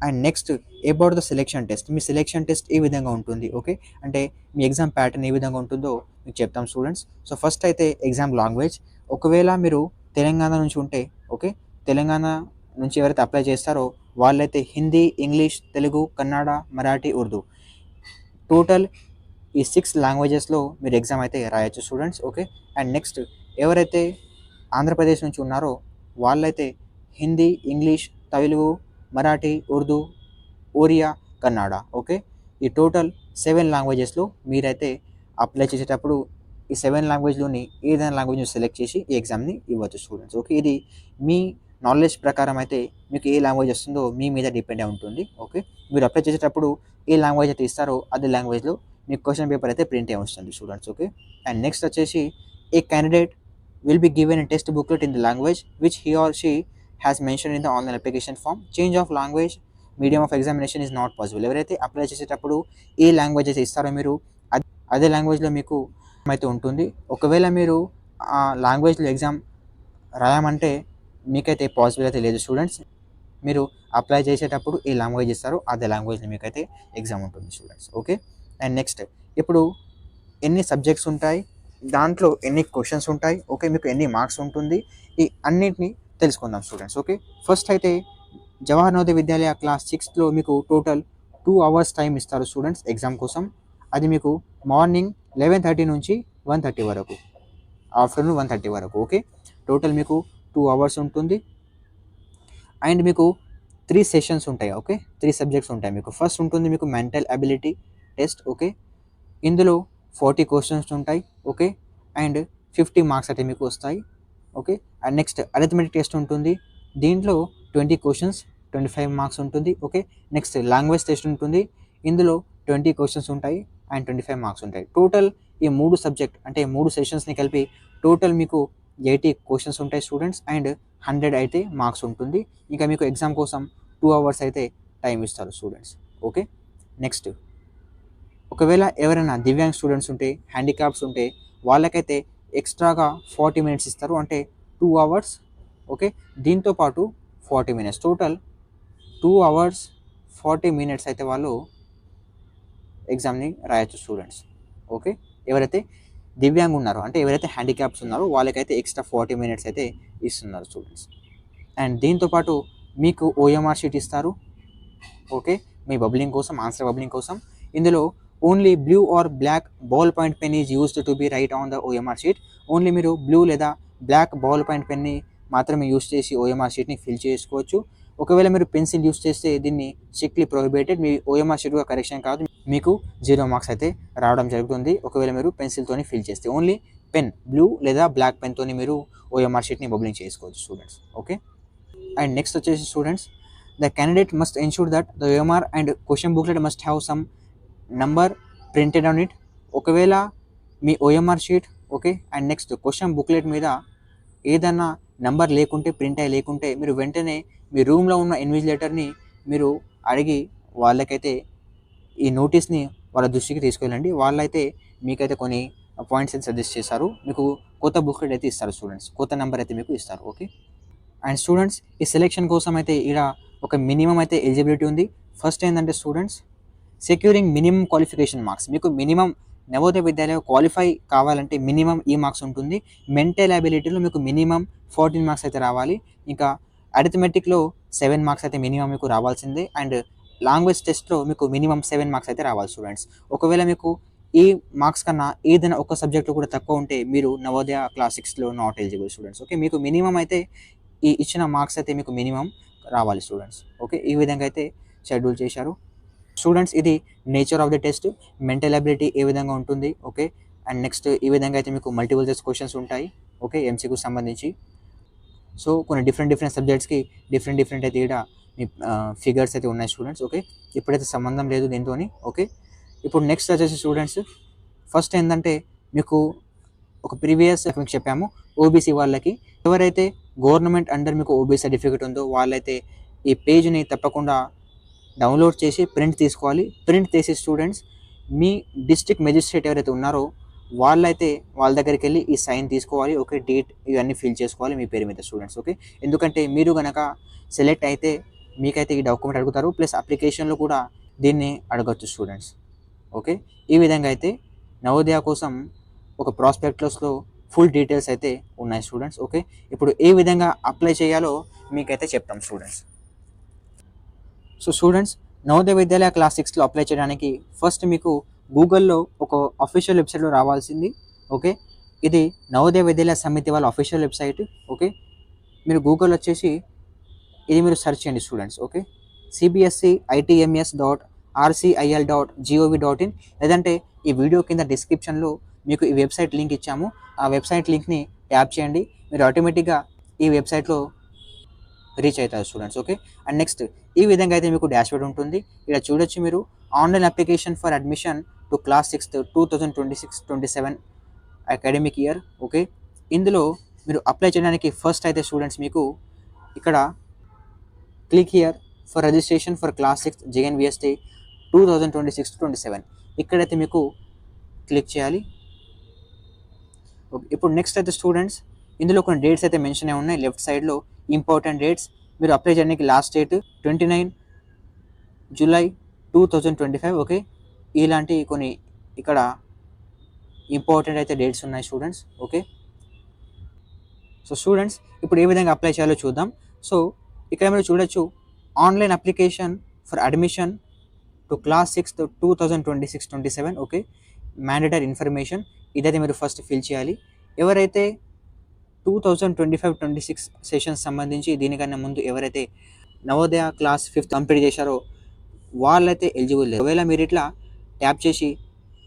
and next about the selection test, మీ సెలెక్షన్ టెస్ట్ ఏ విధంగా ఉంటుంది. ఓకే, అంటే మీ ఎగ్జామ్ ప్యాటర్న్ ఏ విధంగా ఉంటుందో మీకు చెప్తాం స్టూడెంట్స్. సో ఫస్ట్ అయితే ఎగ్జామ్ లాంగ్వేజ్. ఒకవేళ మీరు తెలంగాణ నుంచి ఉంటే, ఓకే, తెలంగాణ నుంచి ఎవరైతే అప్లై చేస్తారో వాళ్ళైతే హిందీ, ఇంగ్లీష్, తెలుగు, కన్నడ, మరాఠీ, ఉర్దూ టోటల్ ఈ 6 లాంగ్వేజెస్లో మీరు ఎగ్జామ్ అయితే రాయొచ్చు స్టూడెంట్స్. ఓకే, అండ్ నెక్స్ట్ ఎవరైతే ఆంధ్రప్రదేశ్ నుంచి ఉన్నారో వాళ్ళైతే హిందీ, ఇంగ్లీష్, తెలుగు, మరాఠీ, ఉర్దూ, ఒరియా, కన్నడ. ఓకే, ఈ టోటల్ 7 లాంగ్వేజెస్లో మీరైతే అప్లై చేసేటప్పుడు ఈ 7 లాంగ్వేజ్లోని ఏదైనా లాంగ్వేజ్ని సెలెక్ట్ చేసి ఈ ఎగ్జామ్ని ఇవ్వచ్చు స్టూడెంట్స్. ఓకే, ఇది మీ నాలెడ్జ్ ప్రకారం అయితే మీకు ఏ లాంగ్వేజ్ వస్తుందో మీ మీద డిపెండ్ అయి ఉంటుంది. ఓకే, మీరు అప్లై చేసేటప్పుడు ఏ లాంగ్వేజ్ అయితే ఇస్తారో అదే లాంగ్వేజ్లో మీకు క్వశ్చన్ పేపర్ అయితే ప్రింట్ అయి వస్తుంది స్టూడెంట్స్. ఓకే, అండ్ నెక్స్ట్ వచ్చేసి ఏ candidate will be given a test booklet in the language which he or she has mentioned in the online application form. Change of language medium of examination is not possible. ఎవరైతే apply చేసేటప్పుడు ఏ language అయితే ఇస్తారో మీరు అదే లాంగ్వేజ్లో మీకు అయితే ఉంటుంది. ఒకవేళ మీరు ఆ లాంగ్వేజ్లో ఎగ్జామ్ రాయమంటే మీకైతే పాసిబుల్ అయితే లేదు స్టూడెంట్స్. మీరు అప్లై చేసేటప్పుడు ఏ లాంగ్వేజ్ ఇస్తారో అదే లాంగ్వేజ్లో మీకైతే ఎగ్జామ్ ఉంటుంది స్టూడెంట్స్. ఓకే, అండ్ నెక్స్ట్ ఇప్పుడు ఎన్ని సబ్జెక్ట్స్ ఉంటాయి, దాంట్లో ఎన్ని క్వశ్చన్స్ ఉంటాయి, ఓకే, మీకు ఎన్ని మార్క్స్ ఉంటుంది, ఈ అన్నింటినీ తెలుసుకుందాం స్టూడెంట్స్. ఓకే, ఫస్ట్ అయితే జవహర్ నవోదయ విద్యాలయ క్లాస్ 6లో మీకు టోటల్ 2 hours టైం ఇస్తారు స్టూడెంట్స్ ఎగ్జామ్ కోసం. అది మీకు మార్నింగ్ 11:30 నుంచి 1:30 వరకు, ఆఫ్టర్నూన్ 1:30 వరకు. ఓకే, టోటల్ మీకు 2 hours ఉంటుంది అండ్ మీకు 3 సెషన్స్ ఉంటాయి. ఓకే, 3 సబ్జెక్ట్స్ ఉంటాయి మీకు. ఫస్ట్ ఉంటుంది మీకు మెంటల్ అబిలిటీ టెస్ట్. ఓకే, ఇందులో 40 క్వశ్చన్స్ ఉంటాయి. ఓకే, అండ్ 50 మార్క్స్ అయితే మీకు వస్తాయి. Okay, and next arithmetic test ఉంటుంది. దీంట్లో 20 క్వశ్చన్స్ 25 మార్క్స్ ఉంటుంది. ఓకే, నెక్స్ట్ లాంగ్వేజ్ టెస్ట్ ఉంటుంది. ఇందులో 20 క్వశ్చన్స్ ఉంటాయి అండ్ 25 మార్క్స్ ఉంటాయి. టోటల్ ఈ 3 సబ్జెక్ట్ అంటే 3 సెషన్స్ని కలిపి టోటల్ మీకు 80 క్వశ్చన్స్ ఉంటాయి స్టూడెంట్స్ అండ్ 100 అయితే మార్క్స్ ఉంటుంది. ఇంకా మీకు ఎగ్జామ్ కోసం 2 hours అయితే టైం ఇస్తారు స్టూడెంట్స్. ఓకే, నెక్స్ట్ ఒకవేళ ఎవరైనా దివ్యాంగ్ స్టూడెంట్స్ ఉంటే, హ్యాండిక్యాప్స్ ఉంటే వాళ్ళకైతే ఎక్స్ట్రాగా 40 minutes ఇస్తారు, అంటే 2 hours. ఓకే, దీంతో పాటు 40 minutes, టోటల్ 2 hours 40 minutes అయితే వాళ్ళు ఎగ్జామ్ని రాయొచ్చు స్టూడెంట్స్. ఓకే, ఎవరైతే దివ్యాంగ్ ఉన్నారో అంటే ఎవరైతే హ్యాండిక్యాప్స్ ఉన్నారో వాళ్ళకైతే ఎక్స్ట్రా 40 minutes అయితే ఇస్తున్నారు స్టూడెంట్స్. అండ్ దీంతోపాటు మీకు ఓఎంఆర్ షీట్ ఇస్తారు. ఓకే, మీ బబ్లింగ్ కోసం, ఆన్సర్ బబ్లింగ్ కోసం. ఇందులో only blue or black ball point pen is used to be write on the OMR sheet. Only మీరు బ్లూ లేదా బ్లాక్ బాల్ పాయింట్ పెన్ని మాత్రమే యూస్ చేసి ఓఎంఆర్ షీట్ని ఫిల్ చేసుకోవచ్చు. ఒకవేళ మీరు పెన్సిల్ యూస్ చేస్తే దీన్ని స్ట్రిక్ట్లీ ప్రొహిబిటెడ్. మీ ఓఎంఆర్ షీట్గా కరెక్షన్ కాదు, మీకు 0 మార్క్స్ అయితే రావడం జరుగుతుంది ఒకవేళ మీరు పెన్సిల్తోని ఫిల్ చేస్తే. ఓన్లీ పెన్, బ్లూ లేదా బ్లాక్ పెన్తోని మీరు ఓఎంఆర్ షీట్ని బబ్లింగ్ చేసుకోవచ్చు స్టూడెంట్స్. ఓకే, అండ్ నెక్స్ట్ వచ్చేసి students the candidate must ensure that the OMR and question booklet must have some number printed on it. ఒకవేళ మీ OMR sheet, okay, and next question booklet మీద ఏదన్నా number లేకుంటే, print అయ్యి లేకుంటే మీరు వెంటనే మీ రూమ్లో ఉన్న ఇన్విజిలేటర్ని మీరు అడిగి వాళ్ళకైతే ఈ నోటీస్ని వాళ్ళ దృష్టికి తీసుకెళ్ళండి. వాళ్ళైతే మీకైతే కొన్ని పాయింట్స్ అయితే సజెస్ట్ చేస్తారు. మీకు కొత్త బుక్లెట్ అయితే ఇస్తారు స్టూడెంట్స్, కొత్త నెంబర్ అయితే మీకు ఇస్తారు. ఓకే, అండ్ స్టూడెంట్స్ ఈ సెలెక్షన్ కోసం అయితే ఇక్కడ ఒక మినిమం అయితే ఎలిజిబిలిటీ ఉంది. ఫస్ట్ ఏంటంటే students, securing minimum qualification marks. మీకు మినిమం నవోదయ విద్యాలయం క్వాలిఫై కావాలంటే మినిమం ఈ మార్క్స్ ఉంటుంది. మెంటల్ అబిలిటీలో మీకు మినిమం 14 మార్క్స్ అయితే రావాలి. ఇంకా అరిథమెటిక్లో 7 మార్క్స్ అయితే మినిమం మీకు రావాల్సిందే. అండ్ లాంగ్వేజ్ టెస్ట్‌లో మీకు మినిమం 7 మార్క్స్ అయితే రావాలి స్టూడెంట్స్. ఒకవేళ మీకు ఈ మార్క్స్ కన్నా ఏదైనా ఒక సబ్జెక్ట్‌లో కూడా తక్కువ ఉంటే మీరు నవోదయ క్లాస్ 6లో నాట్ ఎలిజిబుల్ స్టూడెంట్స్. ఓకే. మీకు మినిమం అయితే ఈ ఇచ్చిన మార్క్స్ అయితే మీకు మినిమం రావాలి స్టూడెంట్స్. ఓకే. ఈ విధంగా అయితే షెడ్యూల్ చేశారు. స్టూడెంట్స్ ఇది nature of the test, mental ability ఏ విధంగా ఉంటుంది. ఓకే. అండ్ నెక్స్ట్ ఈ విధంగా అయితే మీకు మల్టిపుల్ చాయిస్ క్వశ్చన్స్ ఉంటాయి. ఓకే. ఎంసీక్యూకి సంబంధించి. సో కొన్ని డిఫరెంట్ సబ్జెక్ట్స్కి డిఫరెంట్ అయితే ఈడ మీ ఫిగర్స్ అయితే ఉన్నాయి స్టూడెంట్స్. ఓకే. ఇప్పుడైతే సంబంధం లేదు దీంతోని. ఓకే. ఇప్పుడు నెక్స్ట్ వచ్చేసి స్టూడెంట్స్, ఫస్ట్ ఏంటంటే మీకు ఒక ప్రీవియస్ మీకు చెప్పాము ఓబీసీ వాళ్ళకి ఎవరైతే గవర్నమెంట్ అండర్ మీకు ఓబీసీ సర్టిఫికేట్ ఉందో వాళ్ళైతే ఈ పేజ్ని తప్పకుండా డౌన్లోడ్ చేసి ప్రింట్ తీసుకోవాలి. ప్రింట్ తీసి స్టూడెంట్స్ మీ డిస్ట్రిక్ట్ మెజిస్ట్రేట్ ఎవరైతే ఉన్నారో వాళ్ళైతే వాళ్ళ దగ్గరికి వెళ్ళి ఈ సైన్ తీసుకోవాలి. ఓకే. డేట్ ఇవన్నీ ఫిల్ చేసుకోవాలి మీ పేరు మీద స్టూడెంట్స్. ఓకే. ఎందుకంటే మీరు కనుక సెలెక్ట్ అయితే మీకైతే ఈ డాక్యుమెంట్ అడుగుతారు. ప్లస్ అప్లికేషన్లో కూడా దీన్ని అడగచ్చు స్టూడెంట్స్. ఓకే. ఈ విధంగా అయితే నవోదయ కోసం ఒక ప్రాస్పెక్టస్లో ఫుల్ డీటెయిల్స్ అయితే ఉన్నాయి స్టూడెంట్స్. ఓకే. ఇప్పుడు ఏ విధంగా అప్లై చేయాలో మీకైతే చెప్తాం స్టూడెంట్స్. సో స్టూడెంట్స్, నవోదయ విద్యాలయ క్లాస్ 6లో అప్లై చేయడానికి ఫస్ట్ మీకు గూగుల్లో ఒక అఫీషియల్ వెబ్సైట్లో రావాల్సింది. ఓకే. ఇది నవోదయ విద్యాలయ సమితి వాళ్ళ అఫీషియల్ వెబ్సైట్. ఓకే. మీరు గూగుల్ వచ్చేసి ఇది మీరు సెర్చ్ చేయండి స్టూడెంట్స్. ఓకే. cbscitms.rcil.gov.in లేదంటే ఈ వీడియో కింద డిస్క్రిప్షన్లో మీకు ఈ వెబ్సైట్ లింక్ ఇచ్చాము. ఆ వెబ్సైట్ లింక్ని ట్యాప్ చేయండి. మీరు ఆటోమేటిక్గా ఈ వెబ్సైట్లో రీచ్ అవుతారు స్టూడెంట్స్. ఓకే. అండ్ నెక్స్ట్ ఈ విధంగా అయితే మీకు డాష్బోర్డ్ ఉంటుంది. ఇక్కడ చూడొచ్చు మీరు online application for admission to class 6 2026-27 academic year. Okay. ఇందులో మీరు అప్లై చేయడానికి ఫస్ట్ అయితే స్టూడెంట్స్ మీకు ఇక్కడ click here for registration for class 6 JNVST 2026-27 ఇక్కడైతే మీకు క్లిక్ చేయాలి. ఓకే. ఇప్పుడు నెక్స్ట్ అయితే స్టూడెంట్స్ ఇందులో కొన్ని డేట్స్ అయితే మెన్షన్ అయి ఉన్నాయి లెఫ్ట్ సైడ్లో. ఇంపార్టెంట్ డేట్స్ మీరు అప్లై చేయడానికి లాస్ట్ డేట్ 29 జూలై 2025. ఓకే. ఇలాంటి కొన్ని ఇక్కడ ఇంపార్టెంట్ అయితే డేట్స్ ఉన్నాయి స్టూడెంట్స్. ఓకే. సో స్టూడెంట్స్ ఇప్పుడు ఏ విధంగా అప్లై చేయాలో చూద్దాం. సో ఇక్కడ మీరు చూడొచ్చు online application for admission to class 6 2026-27. Okay. Mandatory information ఇదైతే మీరు ఫస్ట్ ఫిల్ చేయాలి. ఎవరైతే 2025-26 సెషన్స్ సంబంధించి దీనికన్నా ముందు ఎవరైతే నవోదయ క్లాస్ 5 కంప్లీట్ చేశారో వాళ్ళైతే ఎలిజిబుల్ లేదు. ఒకవేళ మీరు ఇట్లా ట్యాప్ చేసి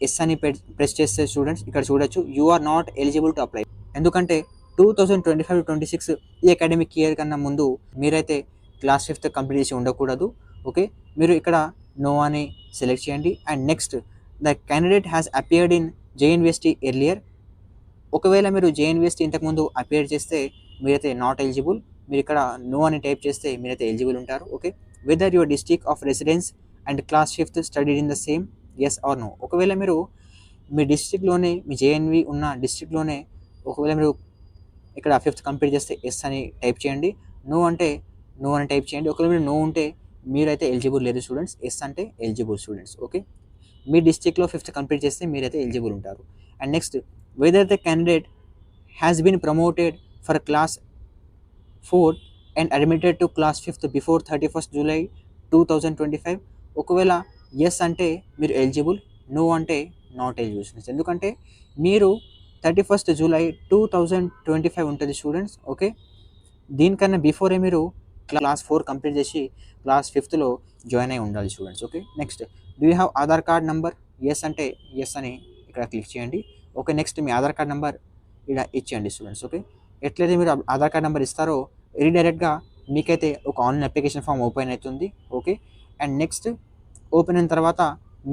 ఎస్ అని ప్రెస్ చేస్తే స్టూడెంట్స్ ఇక్కడ చూడొచ్చు you are not eligible to apply. ఎందుకంటే 2025-26 ఈ అకాడమిక్ ఇయర్ కన్నా ముందు మీరైతే క్లాస్ 5 కంప్లీట్ చేసి ఉండకూడదు. ఓకే. మీరు ఇక్కడ నో అని సెలెక్ట్ చేయండి. And next the candidate has appeared in JNVST earlier. ఒకవేళ మీరు JNVST ఇంతకుముందు అపియర్ చేస్తే మీరైతే నాట్ ఎలిజిబుల్. మీరు ఇక్కడ నో అని టైప్ చేస్తే మీరైతే ఎలిజిబుల్ ఉంటారు. Okay. Whether your district of residence and class 5 studied in the same yes or no. ఒకవేళ మీరు మీ డిస్ట్రిక్ట్లోనే మీ JNV ఉన్న డిస్ట్రిక్ట్లోనే ఒకవేళ మీరు ఇక్కడ 5th కంప్లీట్ చేస్తే ఎస్ అని టైప్ చేయండి. నో అంటే నో అని టైప్ చేయండి. ఒకవేళ మీరు నో ఉంటే మీరైతే ఎలిజిబుల్ లేదు స్టూడెంట్స్. ఎస్ అంటే ఎలిజిబుల్ స్టూడెంట్స్. ఓకే. మీ డిస్ట్రిక్ట్లో 5th కంప్లీట్ చేస్తే మీరైతే ఎలిజిబుల్ ఉంటారు. And next whether the candidate has been promoted for class 4 and admitted to class 5 before 31st July 2025. ఒకవేళ ఎస్ అంటే మీరు ఎలిజిబుల్, నో అంటే నాట్ ఎలిజిబుల్. ఎందుకంటే మీరు 31st జూలై 2025 ఉంటుంది స్టూడెంట్స్. ఓకే. దీనికన్నా బిఫోరే మీరు క్లాస్ 4 కంప్లీట్ చేసి క్లాస్ 5లో జాయిన్ అయి ఉండాలి students. Okay. Next do you have Aadhaar card number. Yes అంటే ఎస్ అని ఇక్కడ క్లిక్ చేయండి. ఓకే. నెక్స్ట్ మీ ఆధార్ కార్డ్ నెంబర్ ఇక్కడ ఇచ్చేయండి స్టూడెంట్స్. ఓకే. ఎట్లయితే మీరు ఆధార్ కార్డ్ నెంబర్ ఇస్తారో రీడైరెక్ట్గా మీకైతే ఒక ఆన్లైన్ అప్లికేషన్ ఫామ్ ఓపెన్ అవుతుంది. ఓకే. అండ్ నెక్స్ట్ ఓపెన్ అయిన తర్వాత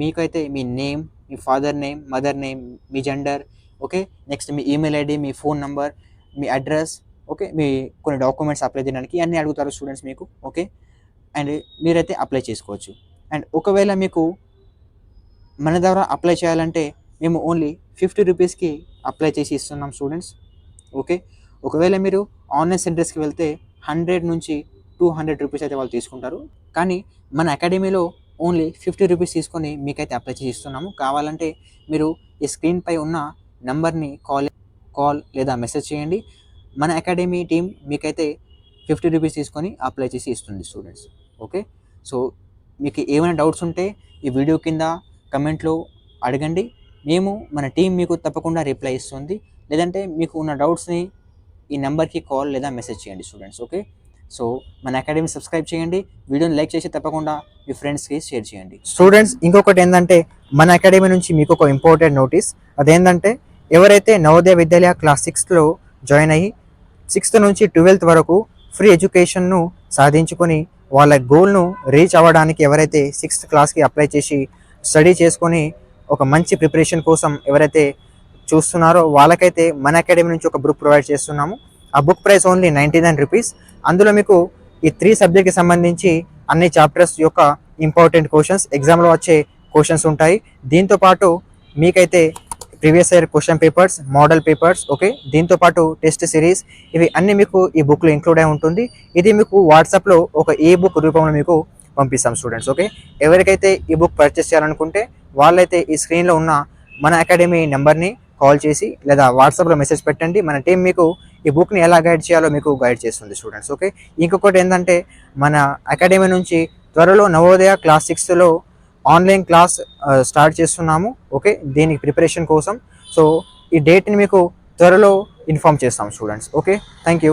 మీకైతే మీ నేమ్, మీ ఫాదర్ నేమ్, మదర్ నేమ్, మీ జెండర్, ఓకే, నెక్స్ట్ మీ ఈమెయిల్ ఐడి, మీ ఫోన్ నెంబర్, మీ అడ్రస్, ఓకే, మీ కొన్ని డాక్యుమెంట్స్ అప్లై చేయడానికి అన్నీ అడుగుతారు స్టూడెంట్స్ మీకు. ఓకే. అండ్ మీరైతే అప్లై చేసుకోవచ్చు. అండ్ ఒకవేళ మీకు మన ద్వారా అప్లై చేయాలంటే మేము ఓన్లీ 50 రూపీస్కి అప్లై చేసి ఇస్తున్నాం స్టూడెంట్స్. ఓకే. ఒకవేళ మీరు ఆన్లైన్ సెంటర్స్కి వెళ్తే 100 నుంచి 200 రూపీస్ అయితే వాళ్ళు తీసుకుంటారు. కానీ మన అకాడమీలో ఓన్లీ 50 రూపీస్ తీసుకొని మీకైతే అప్లై చేసి ఇస్తున్నాము. కావాలంటే మీరు ఈ స్క్రీన్‌పై ఉన్న నంబర్‌ని కాల్ లేదా మెసేజ్ చేయండి. మన అకాడమీ టీమ్ మీకైతే 50 రూపీస్ తీసుకొని అప్లై చేసి ఇస్తుంది స్టూడెంట్స్. ఓకే. సో, మీకు ఏమైనా డౌట్స్ ఉంటే ఈ వీడియో కింద కమెంట్‌లో అడగండి. మన టీమ్ మీకు తప్పకుండా రిప్లై ఇస్తుంది. లేదంటే మీకు ఉన్న డౌట్స్‌ని ఈ నంబర్‌కి కాల్ లేదా మెసేజ్ చేయండి స్టూడెంట్స్. ఓకే. సో, మన అకాడమీ సబ్స్క్రైబ్ చేయండి. వీడియోని లైక్ చేసి తప్పకుండా మీ ఫ్రెండ్స్‌కి షేర్ చేయండి. స్టూడెంట్స్, ఇంకొకటి ఏందంటే మన అకాడమీ నుంచి మీకు ఒక ఇంపార్టెంట్ నోటీస్. అదేంటంటే ఎవరైతే నవోదయ విద్యాలయ క్లాస్ 6లో జాయిన్ అయ్యి 6th నుంచి 12th వరకు ఫ్రీ ఎడ్యుకేషన్ను సాధించుకొని వాళ్ళ గోల్ను రీచ్ అవ్వడానికి ఎవరైతే 6th క్లాస్కి అప్లై చేసి స్టడీ చేసుకొని ఒక మంచి ప్రిపరేషన్ కోసం ఎవరైతే చూస్తున్నారో వాళ్ళకైతే మన అకాడమీ నుంచి ఒక బుక్ ప్రొవైడ్ చేస్తున్నాము. ఆ బుక్ ప్రైస్ ఓన్లీ 99 రూపీస్. అందులో మీకు ఈ 3 సబ్జెక్ట్కి సంబంధించి అన్ని చాప్టర్స్ యొక్క ఇంపార్టెంట్ క్వశ్చన్స్, ఎగ్జామ్లో వచ్చే క్వశ్చన్స్ ఉంటాయి. దీంతోపాటు మీకైతే previous year question papers, model papers, okay, దీంతోపాటు టెస్ట్ సిరీస్, ఇవి అన్నీ మీకు ఈ బుక్లో ఇంక్లూడ్ అయి ఉంటుంది. ఇది మీకు వాట్సాప్లో ఒక ఏ బుక్ రూపంలో మీకు పంపిస్తాం స్టూడెంట్స్. ఓకే. ఎవరికైతే ఈ బుక్ పర్చేస్ చేయాలనుకుంటే వాళ్ళైతే ఈ స్క్రీన్లో ఉన్న మన అకాడమీ నెంబర్ని కాల్ చేసి లేదా వాట్సాప్లో మెసేజ్ పెట్టండి. మన టీం మీకు ఈ బుక్ని ఎలా గైడ్ చేయాలో మీకు గైడ్ చేస్తుంది స్టూడెంట్స్. ఓకే. ఇంకొకటి ఏంటంటే మన అకాడమీ నుంచి త్వరలో నవోదయ క్లాస్ 6లో ఆన్లైన్ క్లాస్ స్టార్ట్ చేస్తున్నాము. ఓకే, దీనికి ప్రిపరేషన్ కోసం. సో ఈ డేట్ని మీకు త్వరలో ఇన్ఫామ్ చేస్తాం స్టూడెంట్స్. Okay, thank you.